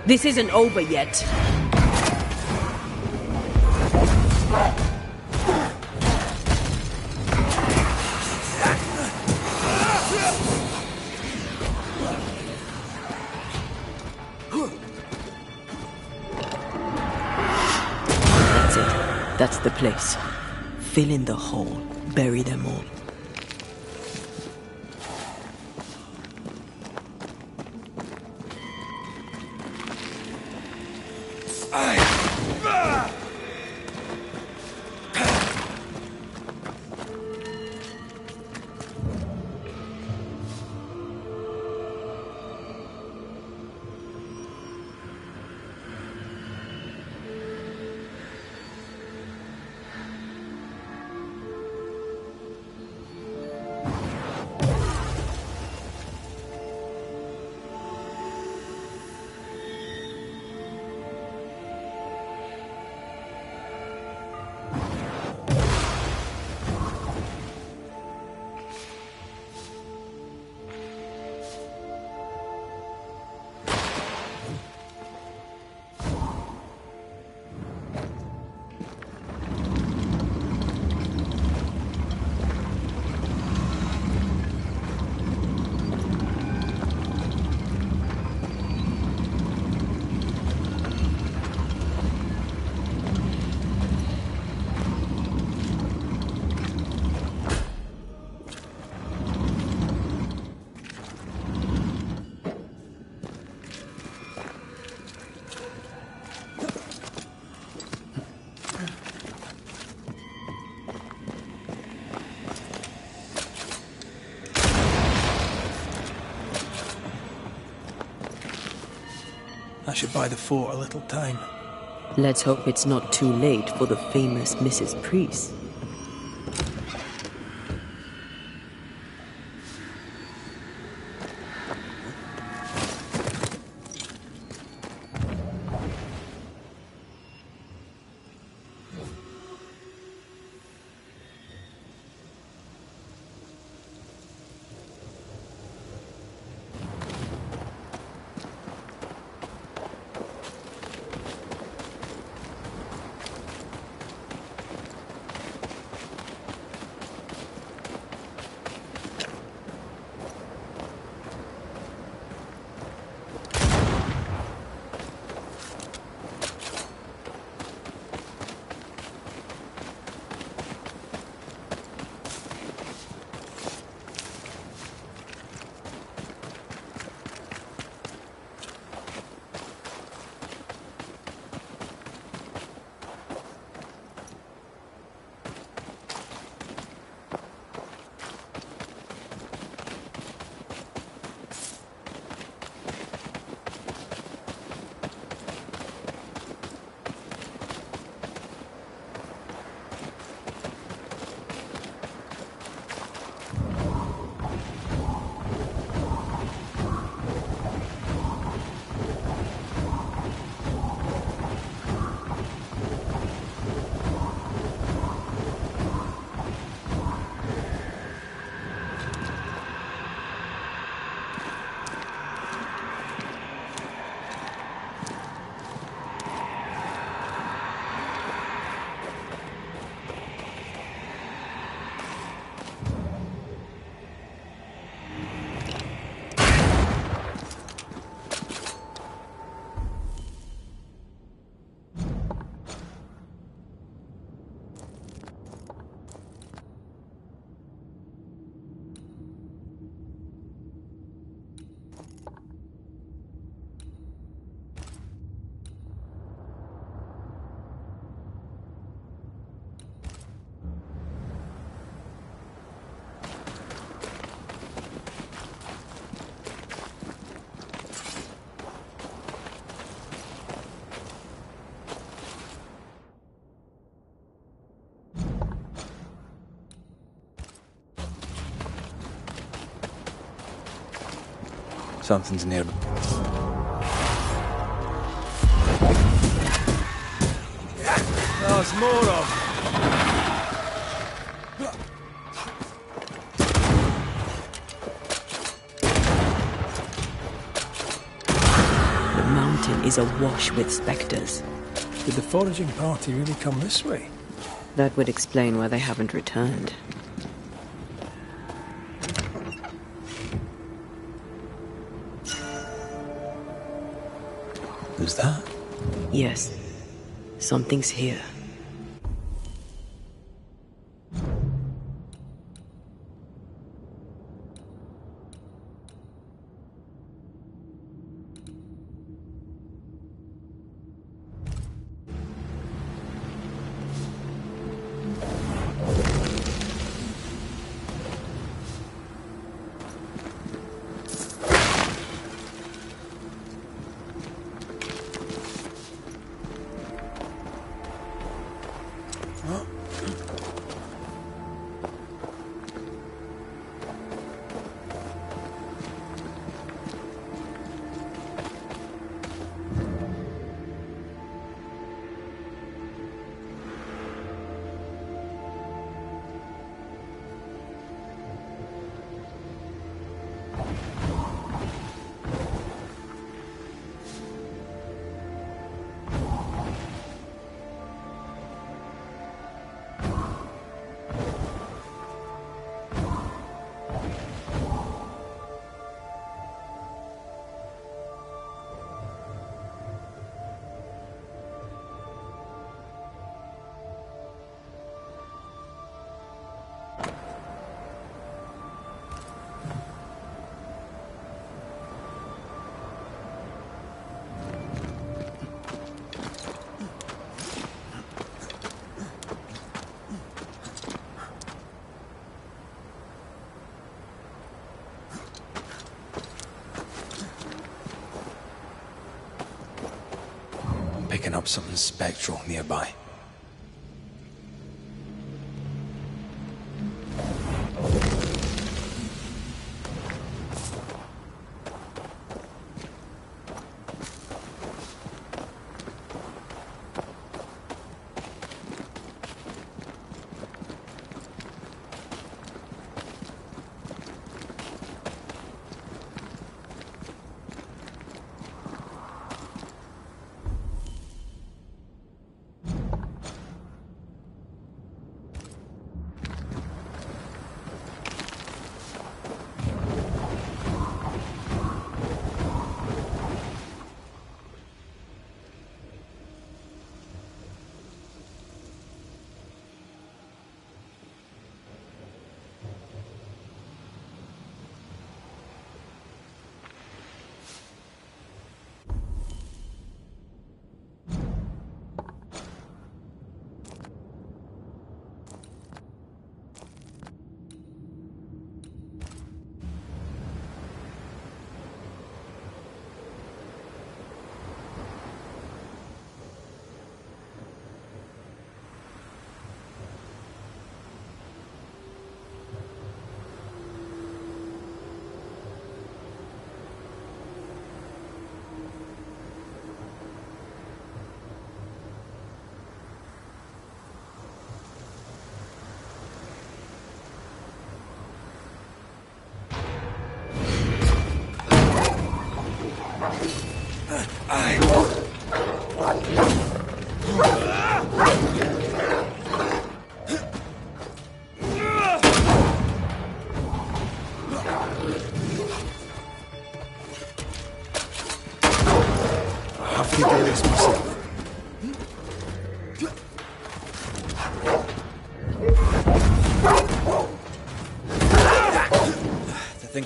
This isn't over yet. That's it. That's the place. Fill in the hole. Bury them all. That should buy the fort a little time. Let's hope it's not too late for the famous Mrs. Priest. Something's near. There's more of. The mountain is awash with spectres. Did the foraging party really come this way? That would explain why they haven't returned. Who's that? Yes, something's here. Picking up something spectral nearby.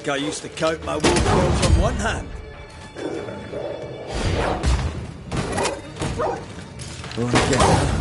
I used to count my wolf kills on one hand. Go and get her.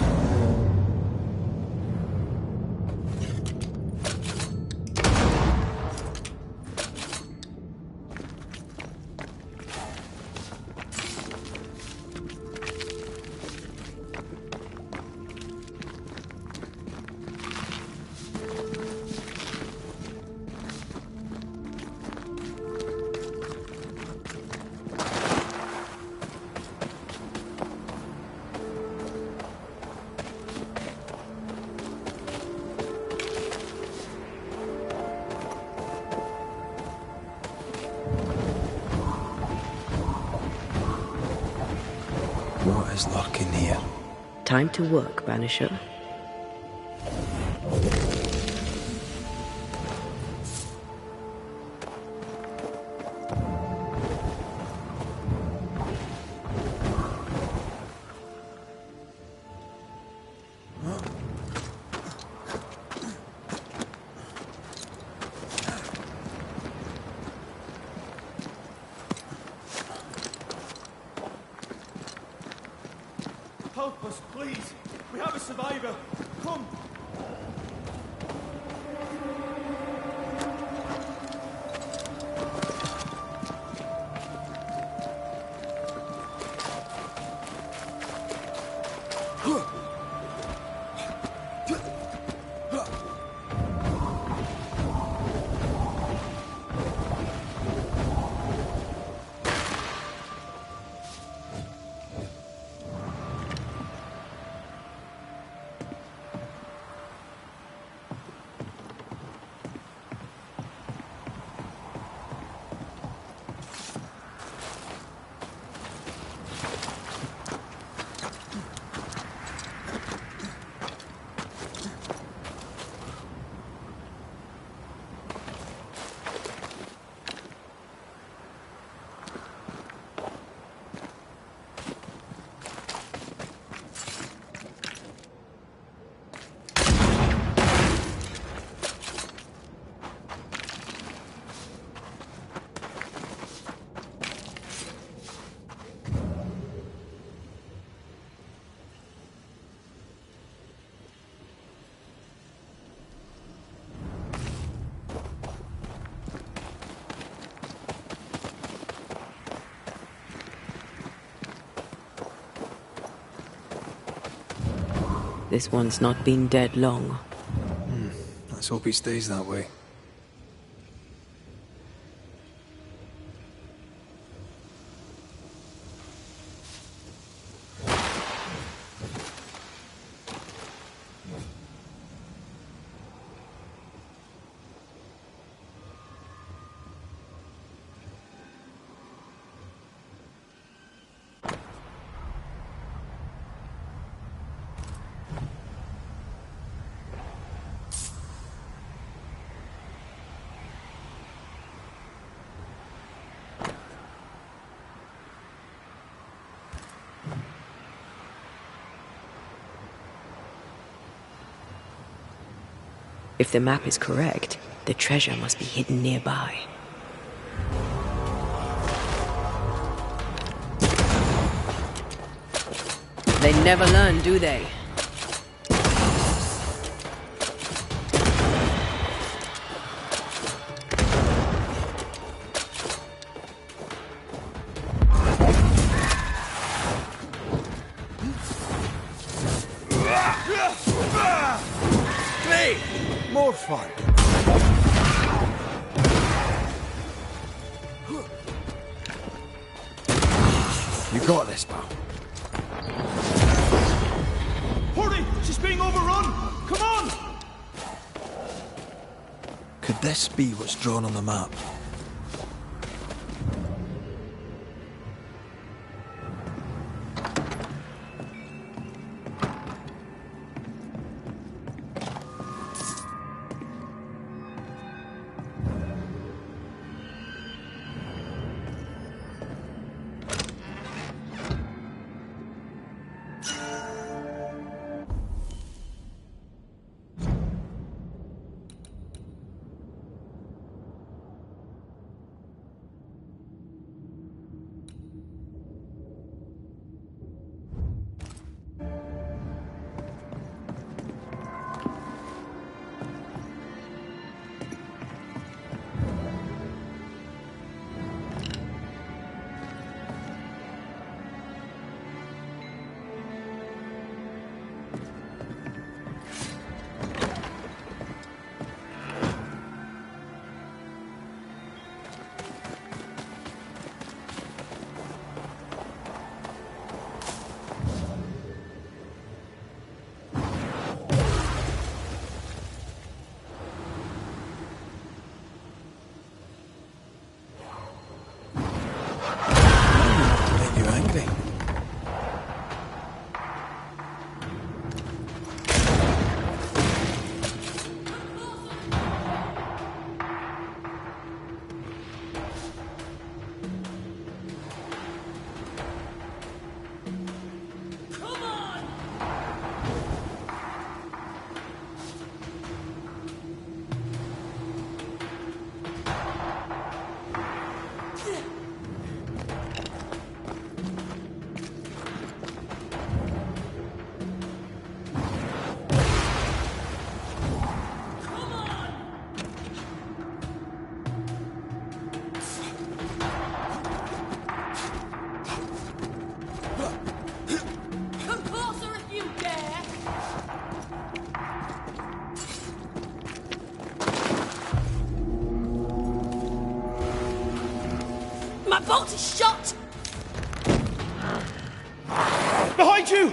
What is lurking here? Time to work, Banisher. Help us, please. We have a survivor. Come. This one's not been dead long. Let's hope he stays that way. If the map is correct, the treasure must be hidden nearby. They never learn, do they? More fun. You got this, pal. Hurry! She's being overrun! Come on! Could this be what's drawn on the map? My bolt is shot! Behind you!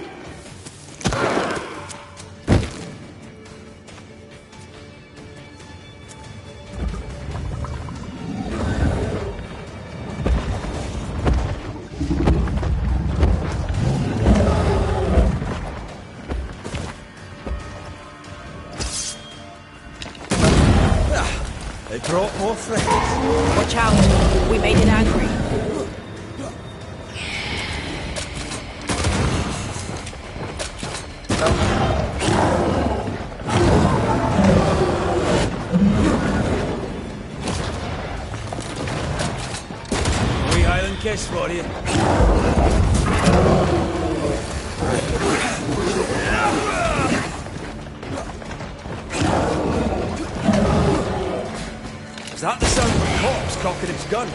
They brought more friends. Watch out. We made it angry. Wee Highland kiss for you. Is that the sound of a corpse cocking its gun?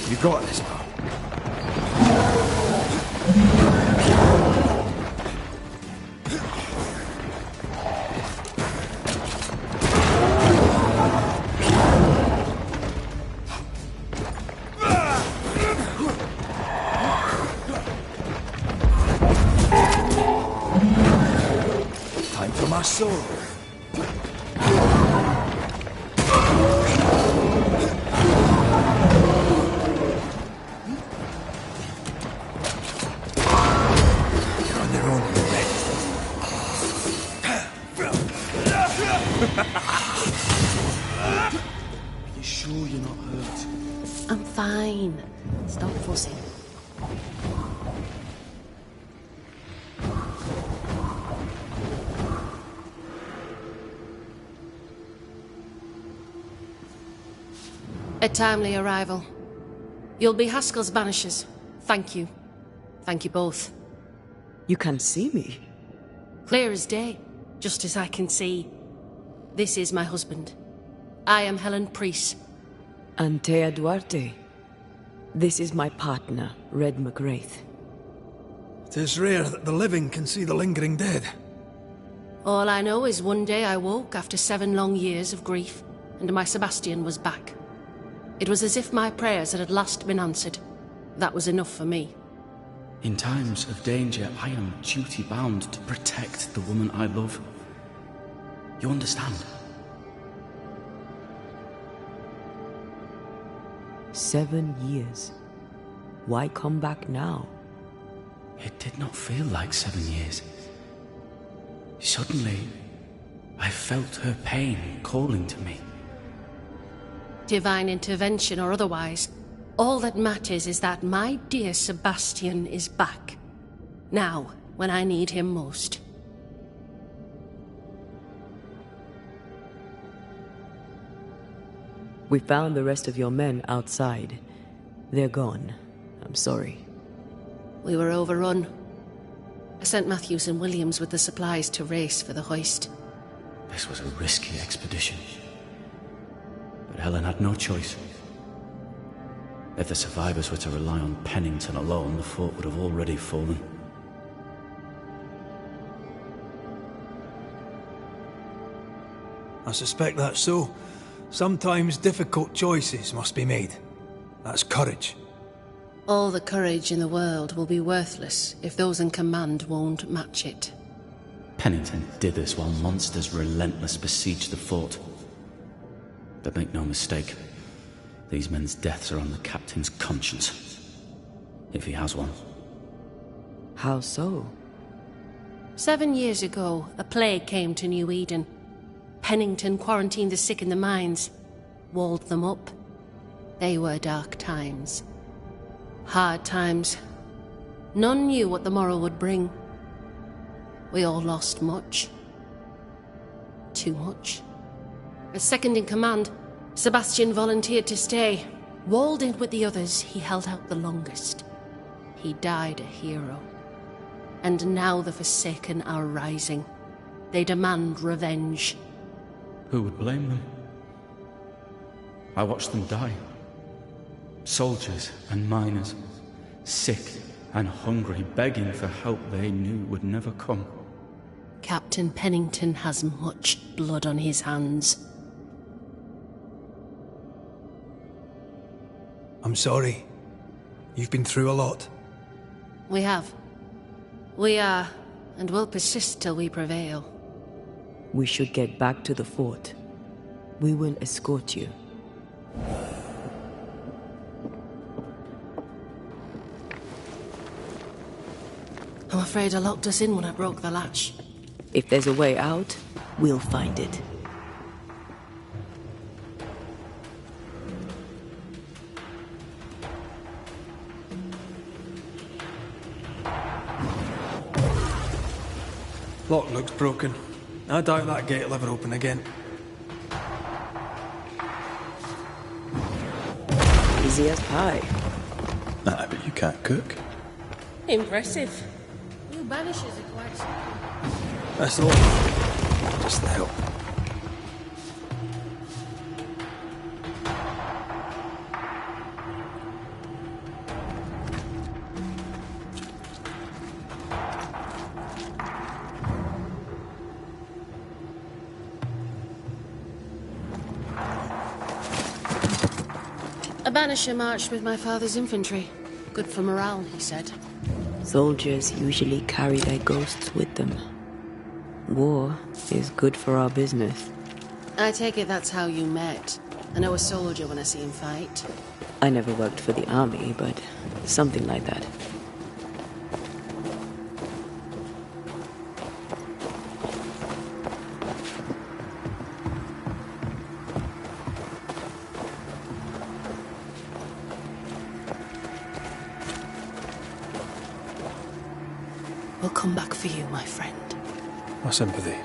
You got this, pal. Time for my sword. You're on your own, Red. Are you sure you're not hurt? I'm fine. Stop fussing. A timely arrival. You'll be Haskell's Banishers. Thank you. Thank you both. You can see me. Clear as day, just as I can see. This is my husband. I am Helen Priest. Antea Duarte. This is my partner, Red McGrath. It is rare that the living can see the lingering dead. All I know is one day I woke after 7 long years of grief, and my Sebastian was back. It was as if my prayers had at last been answered. That was enough for me. In times of danger, I am duty-bound to protect the woman I love. You understand? 7 years. Why come back now? It did not feel like 7 years. Suddenly, I felt her pain calling to me. Divine intervention or otherwise, all that matters is that my dear Sebastian is back. Now, when I need him most. We found the rest of your men outside. They're gone. I'm sorry. We were overrun. I sent Matthews and Williams with the supplies to race for the hoist. This was a risky expedition. But Helen had no choice. If the survivors were to rely on Pennington alone, the fort would have already fallen. I suspect that's so. Sometimes difficult choices must be made. That's courage. All the courage in the world will be worthless if those in command won't match it. Pennington did this while monsters relentless besieged the fort. But make no mistake, these men's deaths are on the captain's conscience. If he has one. How so? 7 years ago, a plague came to New Eden. Pennington quarantined the sick in the mines, walled them up. They were dark times. Hard times. None knew what the morrow would bring. We all lost much. Too much. As second in command, Sebastian volunteered to stay. Walled in with the others, he held out the longest. He died a hero. And now the Forsaken are rising. They demand revenge. Who would blame them? I watched them die. Soldiers and miners, sick and hungry, begging for help they knew would never come. Captain Pennington has much blood on his hands. I'm sorry. You've been through a lot. We have. We are, and will persist till we prevail. We should get back to the fort. We will escort you. I'm afraid I locked us in when I broke the latch. If there's a way out, we'll find it. Lock looks broken. I doubt that gate will ever open again. Easy as pie. Nah, but you can't cook. Impressive. You Banishers are quite smart. That's all. Just the help. A Banisher marched with my father's infantry. Good for morale, he said. Soldiers usually carry their ghosts with them. War is good for our business. I take it that's how you met. I know a soldier when I see him fight. I never worked for the army, but something like that. We'll come back for you, my friend. My sympathies.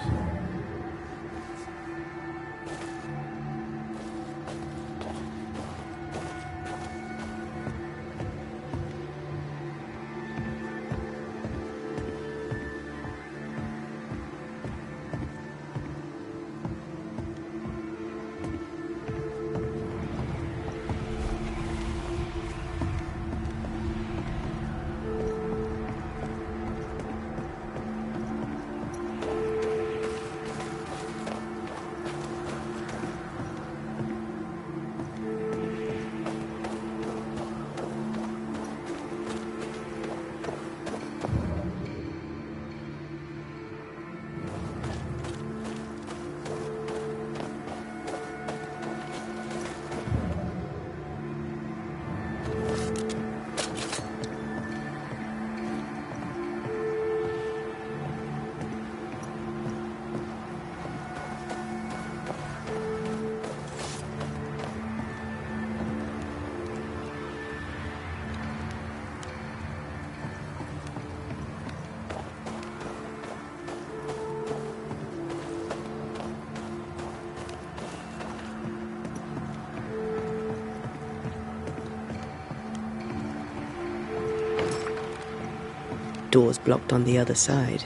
Doors blocked on the other side.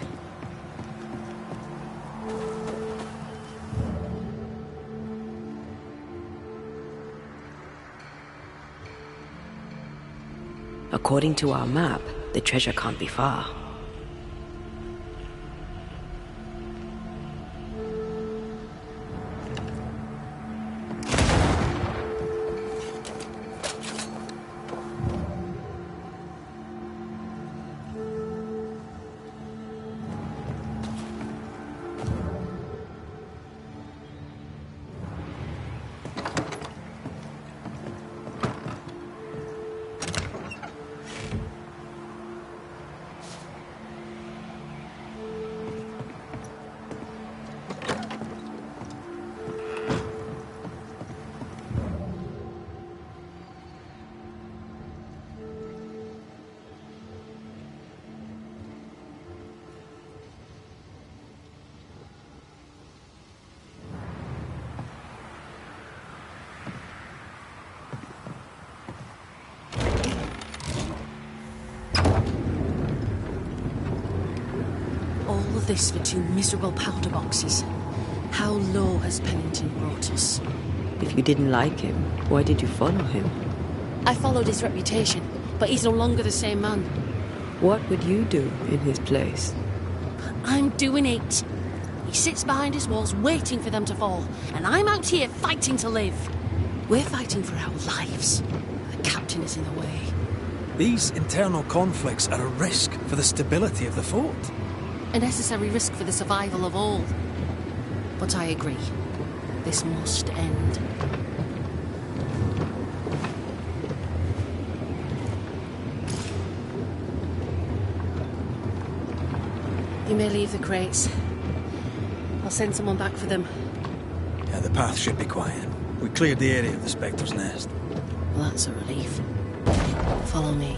According to our map, the treasure can't be far. All of this for 2 miserable powder boxes. How low has Pennington brought us? If you didn't like him, why did you follow him? I followed his reputation, but he's no longer the same man. What would you do in his place? I'm doing it. He sits behind his walls waiting for them to fall, and I'm out here fighting to live. We're fighting for our lives. The captain is in the way. These internal conflicts are a risk for the stability of the fort. A necessary risk for the survival of all. But I agree. This must end. You may leave the crates. I'll send someone back for them. Yeah, the path should be quiet. We cleared the area of the Spectre's nest. Well, that's a relief. Follow me.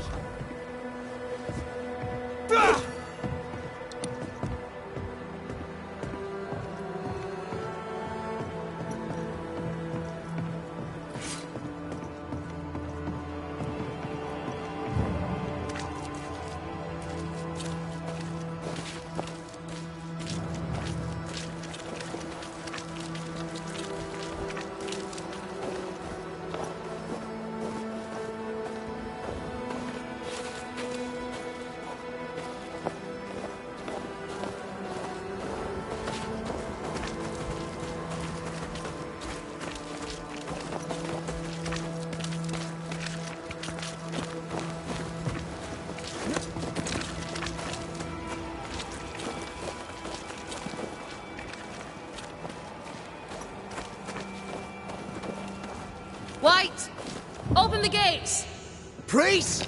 White! Open the gates! Priest!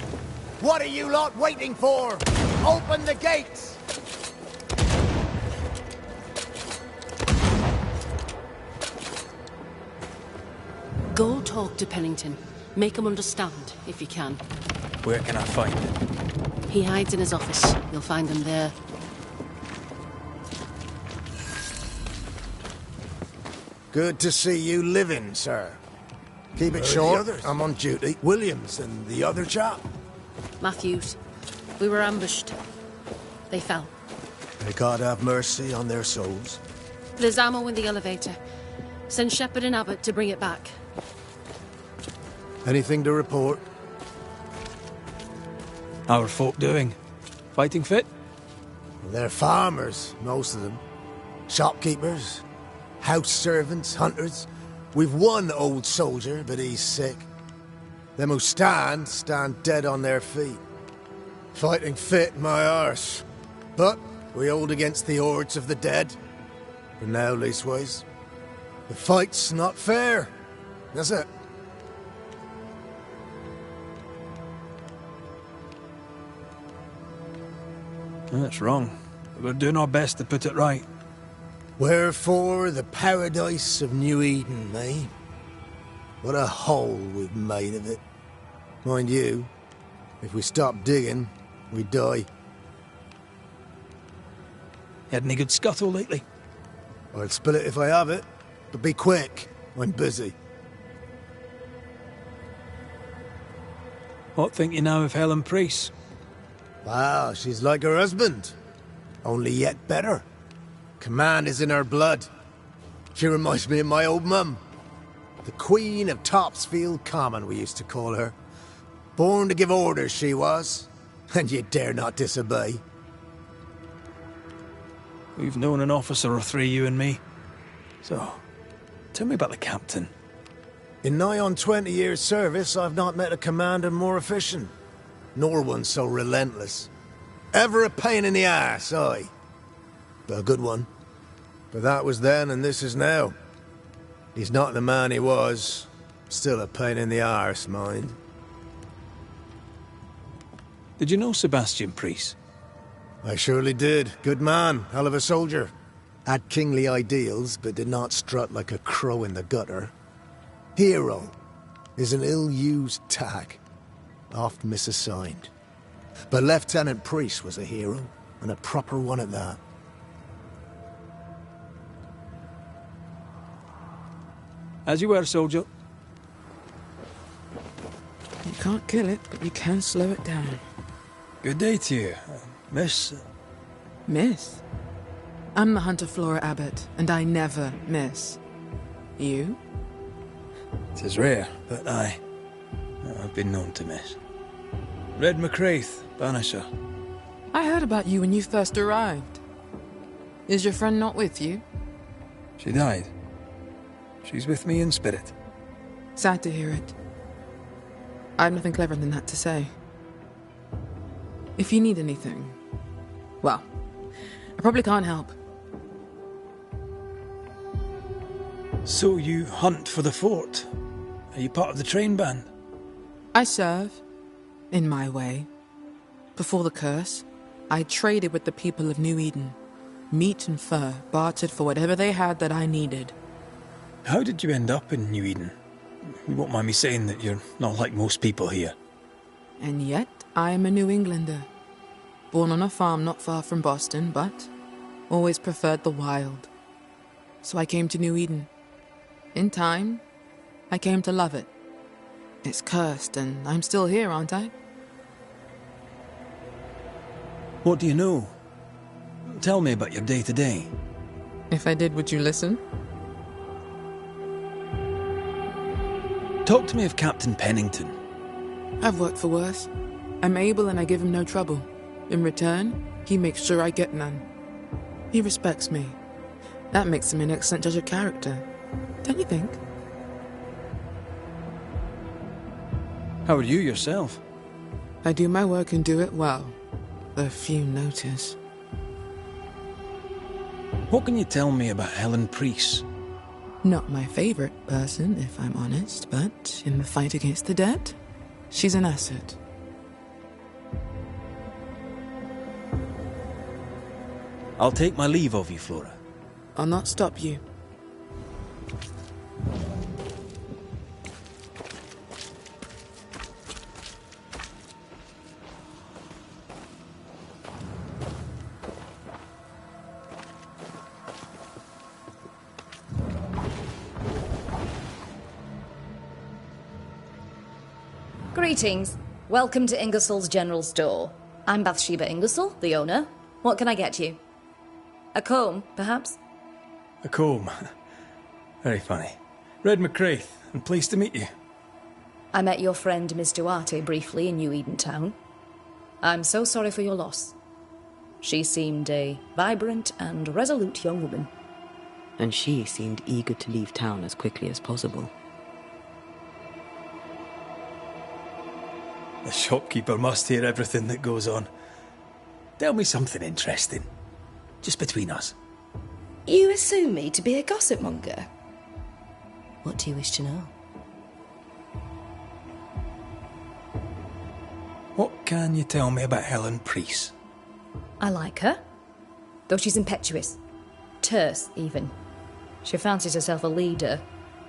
What are you lot waiting for? Open the gates! Go talk to Pennington. Make him understand, if you can. Where can I find him? He hides in his office. You'll find him there. Good to see you living, sir. Keep it short. I'm on duty. Williams and the other chap. Matthews. We were ambushed. They fell. May God have mercy on their souls. There's ammo in the elevator. Send Shepard and Abbott to bring it back. Anything to report? How are folk doing? Fighting fit? They're farmers, most of them. Shopkeepers, house servants, hunters. We've one old soldier, but he's sick. Them who stand dead on their feet. Fighting fit, my arse. But we hold against the hordes of the dead. For now, leastways. The fight's not fair. That's it. That's wrong. We're doing our best to put it right. Wherefore the paradise of New Eden, eh? What a hole we've made of it. Mind you, if we stop digging, we die. Had any good scuttle lately? I'll spill it if I have it, but be quick. I'm busy. What think you now of Helen Priest? Wow, she's like her husband. Only yet better. Command is in her blood. She reminds me of my old mum. The Queen of Topsfield Common, we used to call her. Born to give orders, she was. And you dare not disobey. We've known an officer or three, you and me. So, tell me about the captain. In nigh on 20 years' service, I've not met a commander more efficient. Nor one so relentless. Ever a pain in the ass, aye. But a good one. But that was then and this is now. He's not the man he was. Still a pain in the arse, mind. Did you know Sebastian Priest? I surely did. Good man, hell of a soldier. Had kingly ideals, but did not strut like a crow in the gutter. Hero is an ill-used tag, oft misassigned. But Lieutenant Priest was a hero, and a proper one at that. As you were, soldier. You can't kill it, but you can slow it down. Good day to you, Miss... Miss? I'm the Hunter Flora Abbott, and I never miss. You? It is rare, but I've been known to miss. Red McCraith, Banisher. I heard about you when you first arrived. Is your friend not with you? She died. She's with me in spirit. Sad to hear it. I have nothing cleverer than that to say. If you need anything, well, I probably can't help. So you hunt for the fort? Are you part of the train band? I serve, in my way. Before the curse, I traded with the people of New Eden. Meat and fur, bartered for whatever they had that I needed. How did you end up in New Eden? You won't mind me saying that you're not like most people here. And yet, I am a New Englander. Born on a farm not far from Boston, but always preferred the wild. So I came to New Eden. In time, I came to love it. It's cursed, and I'm still here, aren't I? What do you know? Tell me about your day-to-day. If I did, would you listen? Talk to me of Captain Pennington. I've worked for worse. I'm able and I give him no trouble. In return, he makes sure I get none. He respects me. That makes him an excellent judge of character. Don't you think? How are you yourself? I do my work and do it well. A few notice. What can you tell me about Helen Priest? Not my favorite person, if I'm honest, but in the fight against the dead, she's an asset. I'll take my leave of you, Flora. I'll not stop you. Greetings. Welcome to Ingersoll's General Store. I'm Bathsheba Ingersoll, the owner. What can I get you? A comb, perhaps? A comb. Very funny. Red McCraith, and pleased to meet you. I met your friend Miss Duarte briefly in New Eden Town. I'm so sorry for your loss. She seemed a vibrant and resolute young woman. And she seemed eager to leave town as quickly as possible. The shopkeeper must hear everything that goes on. Tell me something interesting. Just between us. You assume me to be a gossip monger. What do you wish to know? What can you tell me about Helen Priest? I like her. Though she's impetuous. Terse, even. She fancies herself a leader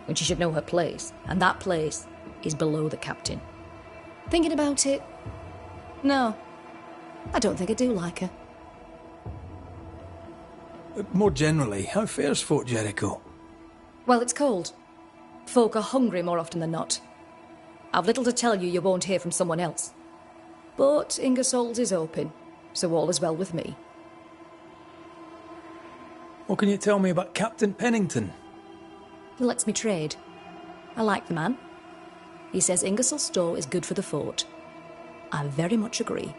when she should know her place. And that place is below the captain. Thinking about it? No. I don't think I do like her. More generally, how fares Fort Jericho? Well, it's cold. Folk are hungry more often than not. I've little to tell you won't hear from someone else. But Ingersoll's is open, so all is well with me. What can you tell me about Captain Pennington? He lets me trade. I like the man. He says Ingersoll's store is good for the fort. I very much agree.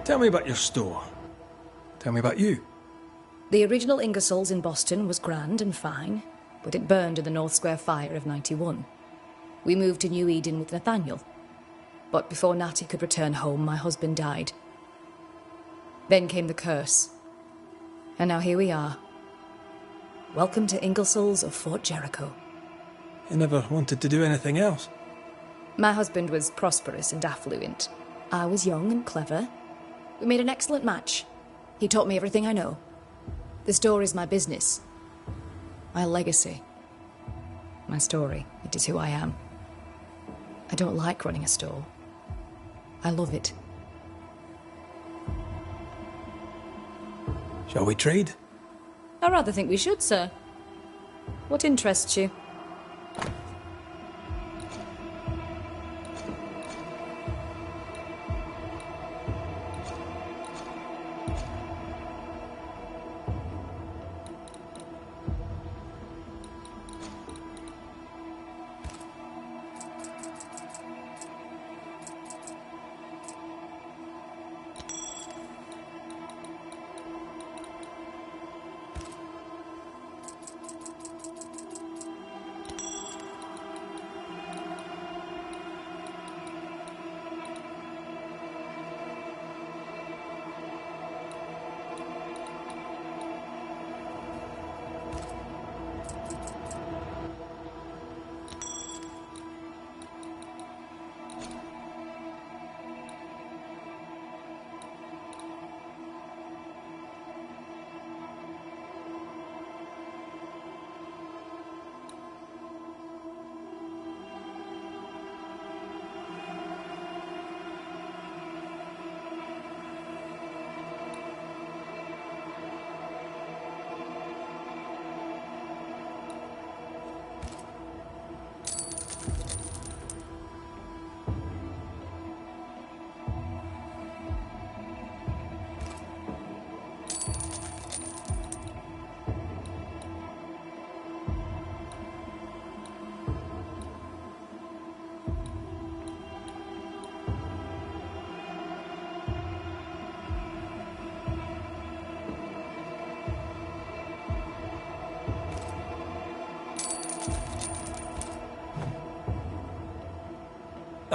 Tell me about your store. Tell me about you. The original Ingersoll's in Boston was grand and fine, but it burned in the North Square fire of '91. We moved to New Eden with Nathaniel. But before Natty could return home, my husband died. Then came the curse. And now here we are. Welcome to Ingersoll's of Fort Jericho. You never wanted to do anything else? My husband was prosperous and affluent. I was young and clever. We made an excellent match. He taught me everything I know. The store is my business. My legacy. My story. It is who I am. I don't like running a store. I love it. Shall we trade? I rather think we should, sir. What interests you?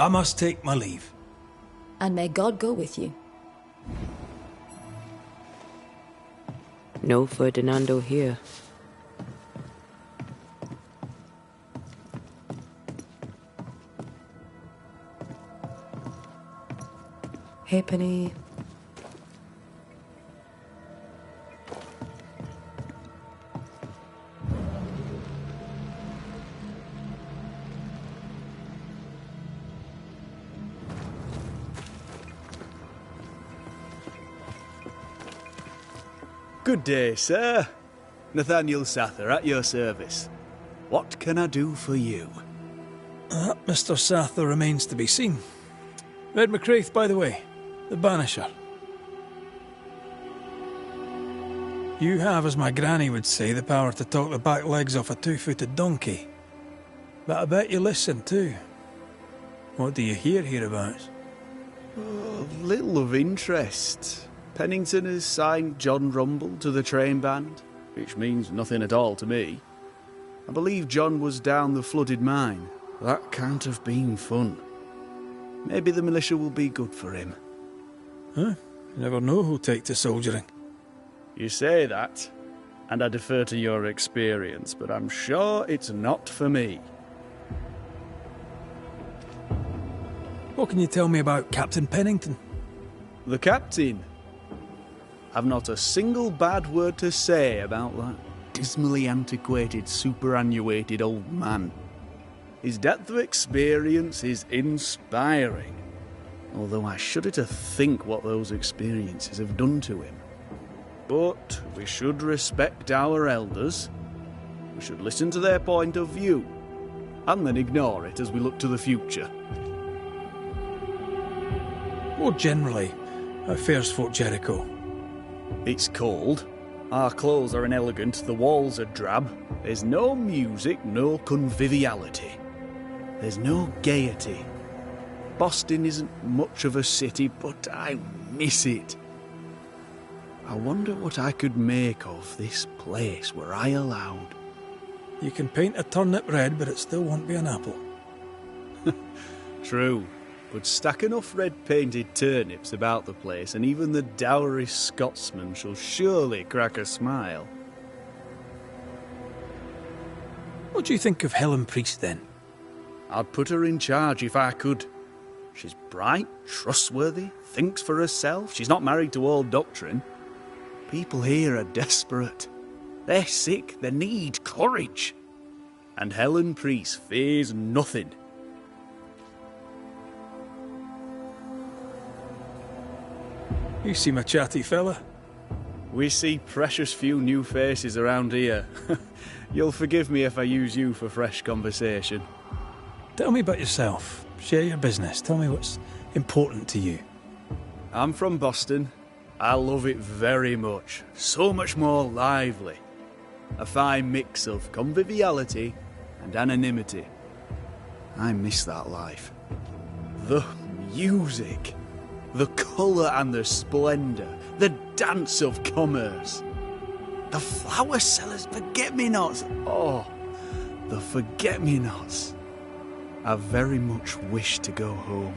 I must take my leave. And may God go with you. No Ferdinando here. Halfpenny. Good day, sir. Nathaniel Sather at your service. What can I do for you? Mr. Sather remains to be seen. Red McCraith, by the way, the Banisher. You have, as my granny would say, the power to talk the back legs off a two-footed donkey. But I bet you listen too. What do you hear hereabouts? Oh, little of interest. Pennington has signed John Rumble to the train band, which means nothing at all to me. I believe John was down the flooded mine. That can't have been fun. Maybe the militia will be good for him. Huh? You never know who'll take to soldiering. You say that, and I defer to your experience, but I'm sure it's not for me. What can you tell me about Captain Pennington? The captain? I've not a single bad word to say about that dismally antiquated, superannuated old man. His depth of experience is inspiring, although I shudder to think what those experiences have done to him. But we should respect our elders. We should listen to their point of view, and then ignore it as we look to the future. More generally, how fares Fort Jericho? It's cold. Our clothes are inelegant, the walls are drab. There's no music, no conviviality. There's no gaiety. Boston isn't much of a city, but I miss it. I wonder what I could make of this place were I allowed. You can paint a turnip red, but it still won't be an apple. True. But stack enough red-painted turnips about the place, and even the dourest Scotsman shall surely crack a smile. What do you think of Helen Priest, then? I'd put her in charge if I could. She's bright, trustworthy, thinks for herself. She's not married to old doctrine. People here are desperate. They're sick, they need courage. And Helen Priest fears nothing. You seem a chatty fella. We see precious few new faces around here. You'll forgive me if I use you for fresh conversation. Tell me about yourself. Share your business. Tell me what's important to you. I'm from Boston. I love it very much. So much more lively. A fine mix of conviviality and anonymity. I miss that life. The music. The colour and the splendour, the dance of commerce. The flower sellers' forget-me-nots. Oh, the forget-me-nots. I very much wish to go home.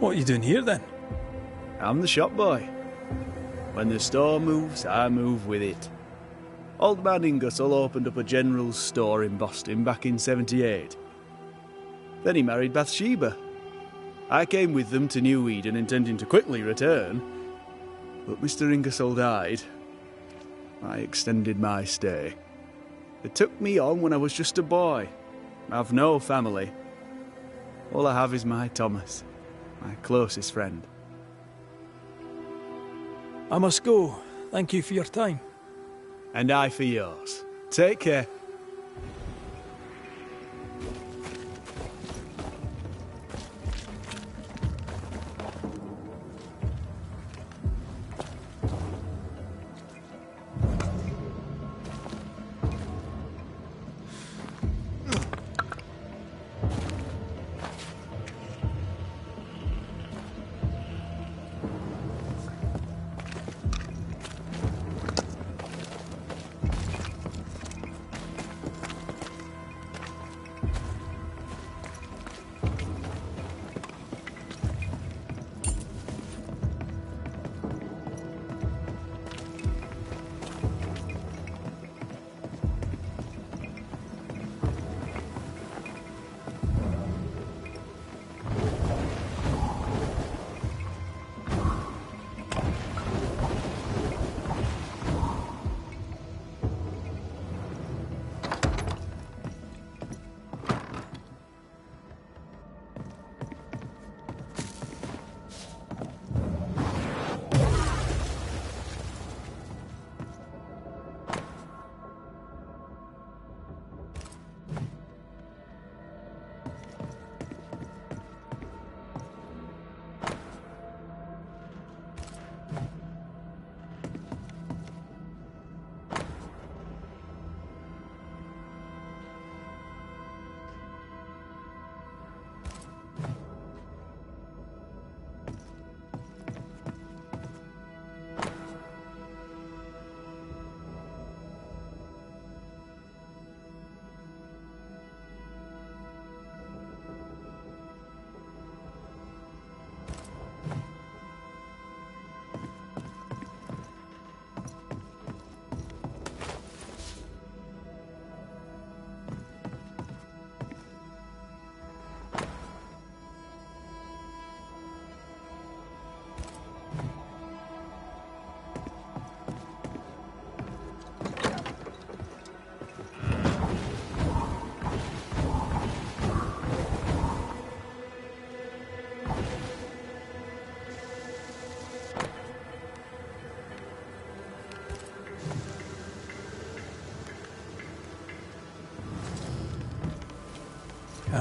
What are you doing here, then? I'm the shop boy. When the store moves, I move with it. Old man Ingersoll opened up a general store in Boston back in '78. Then he married Bathsheba. I came with them to New Eden, intending to quickly return, but Mr. Ingersoll died. I extended my stay. They took me on when I was just a boy. I've no family. All I have is my Thomas, my closest friend. I must go. Thank you for your time. And I for yours. Take care.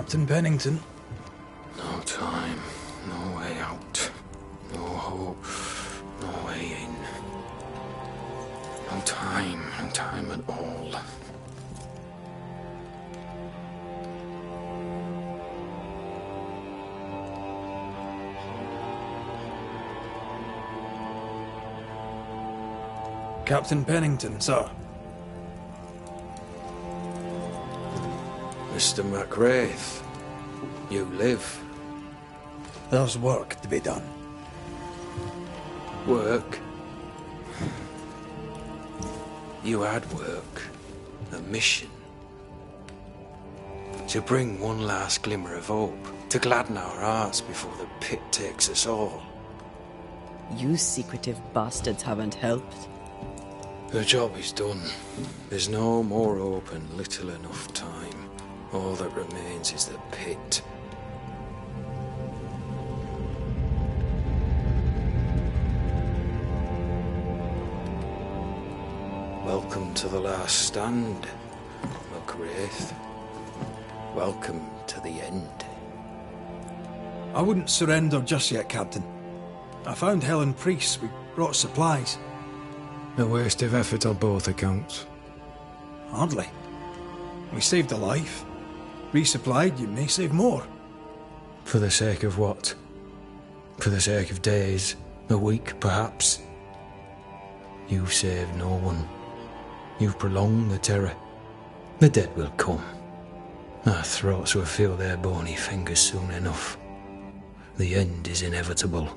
Captain Pennington. No time, no way out, no hope, no way in. No time at all. Captain Pennington, sir. Mr. MacWraith, you live. There's work to be done. Work? You had work. A mission. To bring one last glimmer of hope. To gladden our hearts before the pit takes us all. You secretive bastards haven't helped. The job is done. There's no more hope and little enough time. All that remains is the pit. Welcome to the last stand, MacWraith. Welcome to the end. I wouldn't surrender just yet, Captain. I found Helen Priest. We brought supplies. A waste of effort on both accounts. Hardly. We saved a life. Resupplied, you may save more. For the sake of what? For the sake of days, a week perhaps? You've saved no one. You've prolonged the terror. The dead will come. Our throats will feel their bony fingers soon enough. The end is inevitable.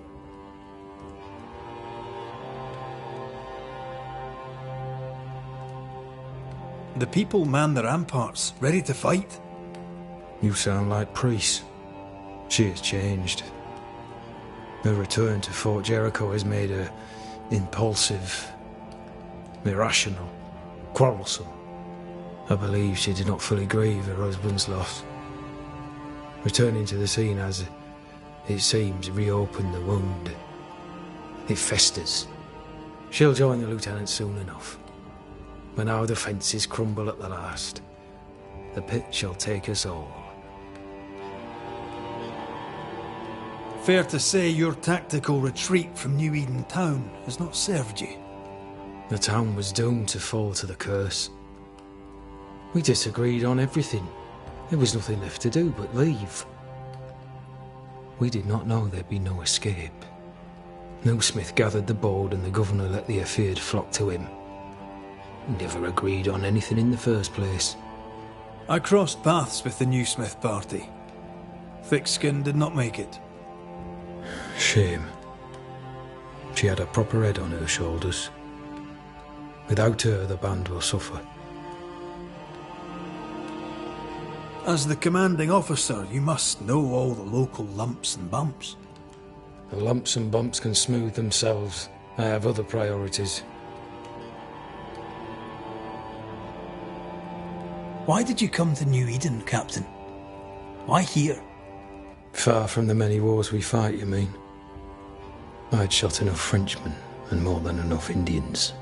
The people man the ramparts, ready to fight. You sound like Priest. She has changed. Her return to Fort Jericho has made her impulsive, irrational, quarrelsome. I believe she did not fully grieve her husband's loss. Returning to the scene has, it seems, reopened the wound. It festers. She'll join the lieutenant soon enough. When our defences crumble at the last, the pit shall take us all. Fair to say your tactical retreat from New Eden town has not served you. The town was doomed to fall to the curse. We disagreed on everything. There was nothing left to do but leave. We did not know there'd be no escape. Smith gathered the board and the governor let the affair flock to him. We never agreed on anything in the first place. I crossed paths with the New Smith party. Thick-Skin did not make it. Shame. She had a proper head on her shoulders. Without her, the band will suffer. As the commanding officer, you must know all the local lumps and bumps. The lumps and bumps can smooth themselves. I have other priorities. Why did you come to New Eden, Captain? Why here? Far from the many wars we fight, you mean? I'd shot enough Frenchmen and more than enough Indians.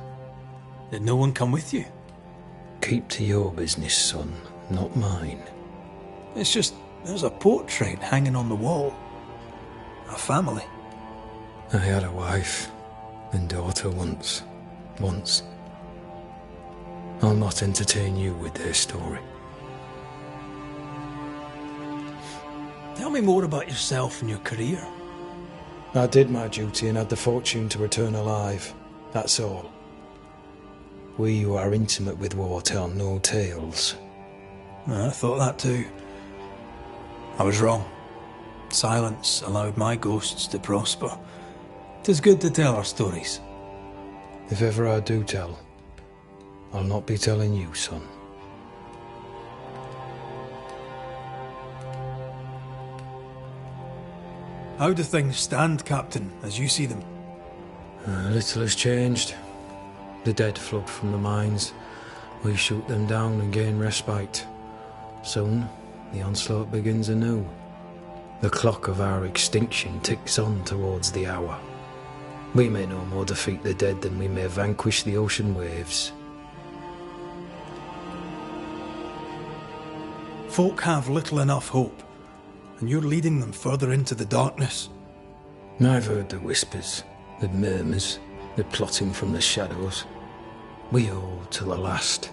Did no one come with you? Keep to your business, son, not mine. It's just, there's a portrait hanging on the wall. A family. I had a wife and daughter once. I'll not entertain you with their story. Tell me more about yourself and your career. I did my duty and had the fortune to return alive. That's all. We who are intimate with war tell no tales. I thought that too. I was wrong. Silence allowed my ghosts to prosper. 'Tis good to tell our stories. If ever I do tell, I'll not be telling you, son. How do things stand, Captain, as you see them? Little has changed. The dead flood from the mines. We shoot them down and gain respite. Soon, the onslaught begins anew. The clock of our extinction ticks on towards the hour. We may no more defeat the dead than we may vanquish the ocean waves. Folk have little enough hope, and you're leading them further into the darkness. I've heard the whispers, the murmurs, the plotting from the shadows. We hold till the last.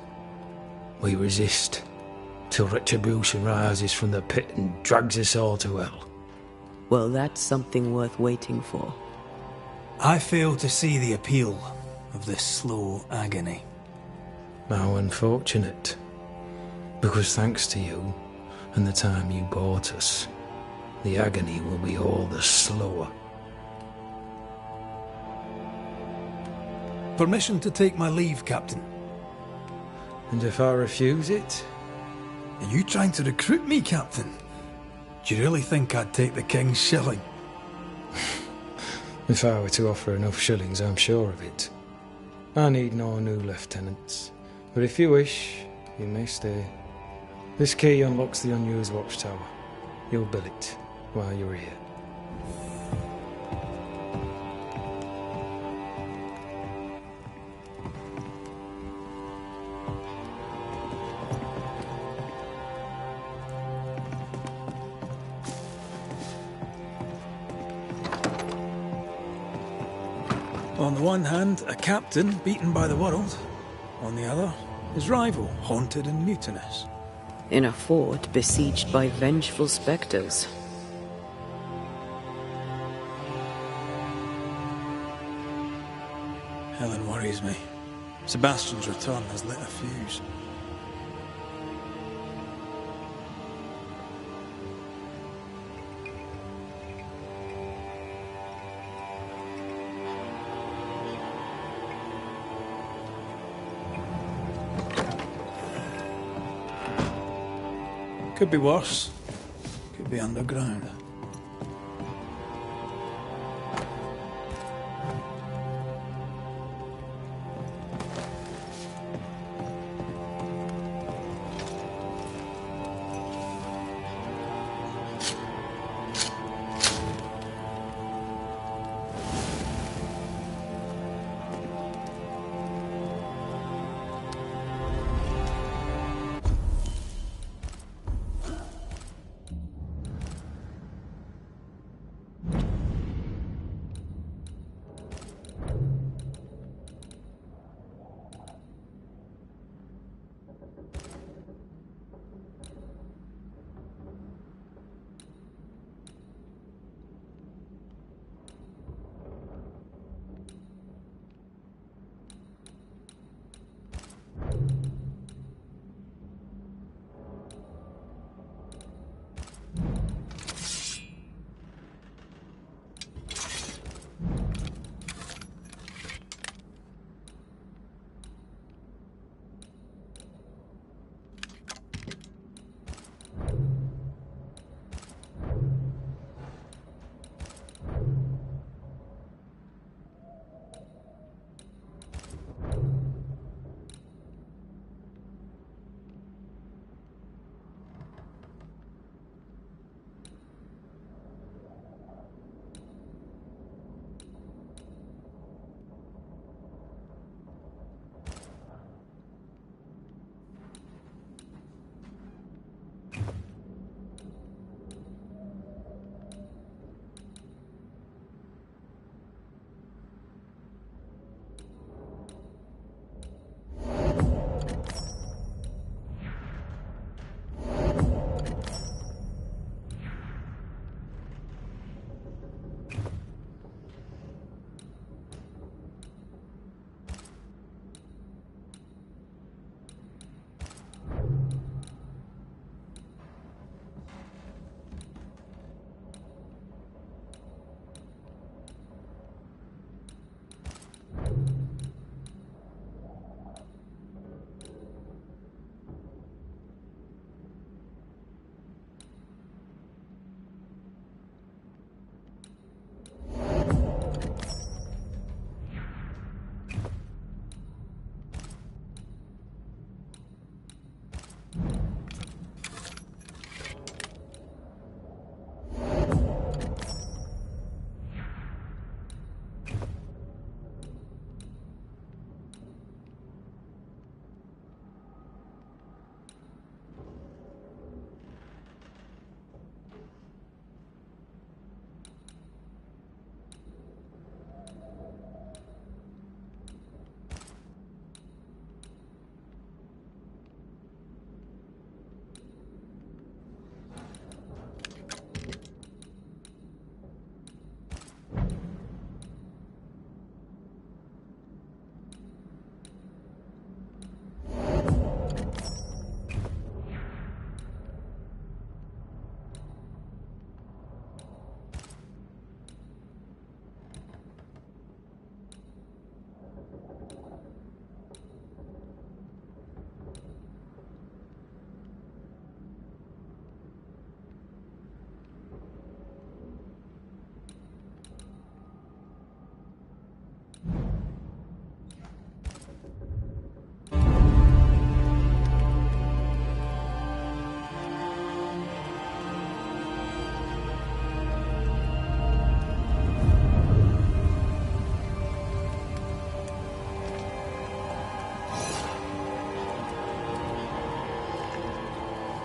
We resist, till retribution rises from the pit and drags us all to hell. Well, that's something worth waiting for. I fail to see the appeal of this slow agony. How unfortunate. Because thanks to you, and the time you bought us, the agony will be all the slower. Permission to take my leave, Captain. And if I refuse it? Are you trying to recruit me, Captain? Do you really think I'd take the King's shilling? If I were to offer enough shillings, I'm sure of it. I need no new lieutenants. But if you wish, you may stay. This key unlocks the unused watchtower. You'll bill it while you're here. On the one hand, a captain beaten by the world. On the other, his rival, haunted and mutinous. In a fort besieged by vengeful spectres. Helen worries me. Sebastian's return has lit a fuse. Could be worse. Could be underground.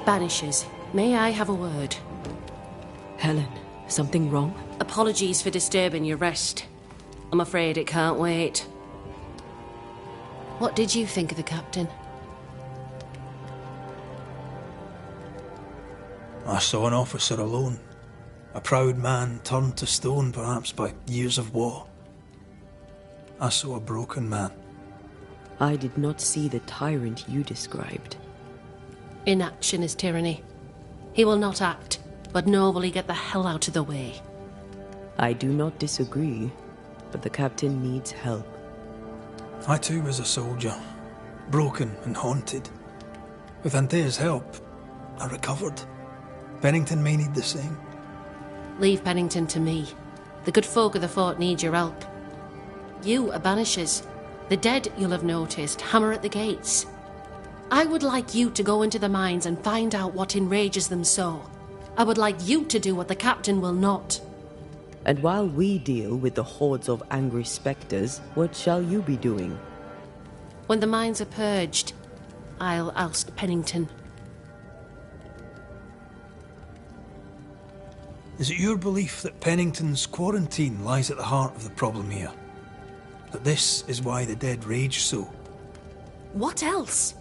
Banishers, may I have a word? Helen, something wrong? Apologies for disturbing your rest. I'm afraid it can't wait. What did you think of the captain? I saw an officer alone. A proud man turned to stone, perhaps by years of war. I saw a broken man. I did not see the tyrant you described. Inaction is tyranny. He will not act, but nobly get the hell out of the way. I do not disagree, but the captain needs help. I too was a soldier, broken and haunted. With Antea's help, I recovered. Pennington may need the same. Leave Pennington to me. The good folk of the fort need your help. You are Banishers. The dead, you'll have noticed, hammer at the gates. I would like you to go into the mines and find out what enrages them so. I would like you to do what the captain will not. And while we deal with the hordes of angry spectres, what shall you be doing? When the mines are purged, I'll oust Pennington. Is it your belief that Pennington's quarantine lies at the heart of the problem here? That this is why the dead rage so? What else?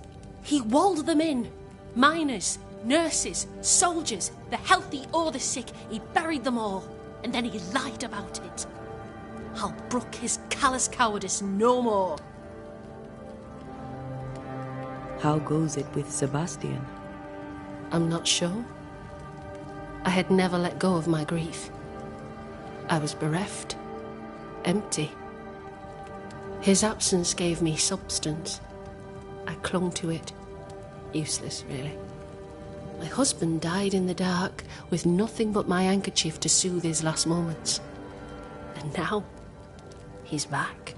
He walled them in. Miners, nurses, soldiers, the healthy or the sick. He buried them all, and then he lied about it. I'll brook his callous cowardice no more. How goes it with Sebastian? I'm not sure. I had never let go of my grief. I was bereft, empty. His absence gave me substance. I clung to it. Useless, really. My husband died in the dark, with nothing but my handkerchief to soothe his last moments. And now, he's back.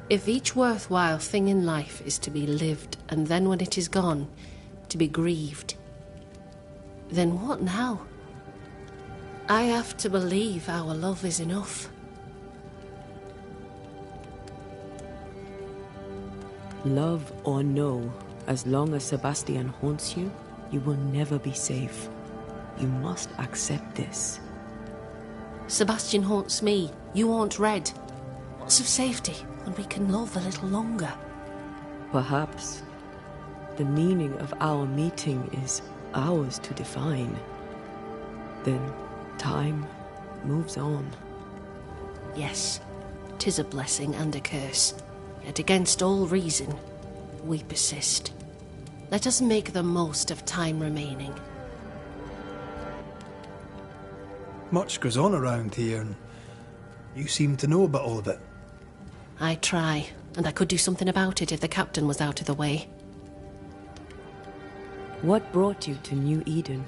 If each worthwhile thing in life is to be lived, and then when it is gone, to be grieved, then what now? I have to believe our love is enough. Love or no, as long as Sebastian haunts you, you will never be safe. You must accept this. Sebastian haunts me, you haunt Red. What's of safety when we can love a little longer? Perhaps the meaning of our meeting is ours to define. Then time moves on. Yes, 'tis a blessing and a curse. Yet against all reason, we persist. Let us make the most of time remaining. Much goes on around here, and you seem to know about all of it. I try, and I could do something about it if the captain was out of the way. What brought you to New Eden?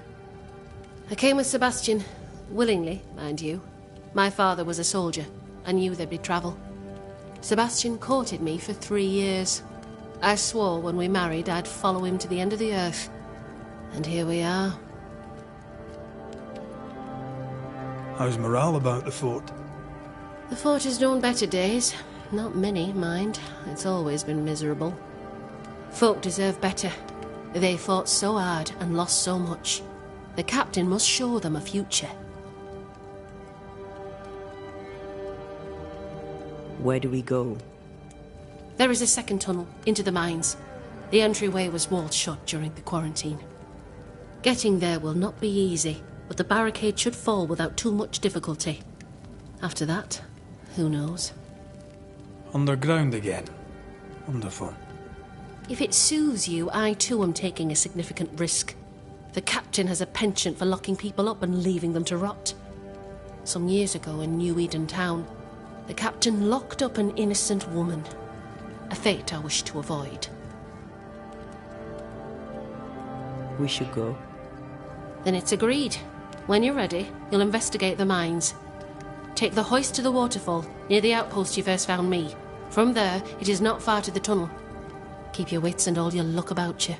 I came with Sebastian, willingly, mind you. My father was a soldier. I knew there'd be travel. Sebastian courted me for 3 years. I swore when we married I'd follow him to the end of the earth. And here we are. How's morale about the fort? The fort has known better days. Not many, mind. It's always been miserable. Folk deserve better. They fought so hard and lost so much. The captain must show them a future. Where do we go? There is a second tunnel into the mines. The entryway was walled shut during the quarantine. Getting there will not be easy, but the barricade should fall without too much difficulty. After that, who knows? Underground again. Wonderful. If it soothes you, I too am taking a significant risk. The captain has a penchant for locking people up and leaving them to rot. Some years ago in New Eden town, the captain locked up an innocent woman. A fate I wish to avoid. We should go. Then it's agreed. When you're ready, you'll investigate the mines. Take the hoist to the waterfall, near the outpost you first found me. From there, it is not far to the tunnel. Keep your wits and all your luck about you.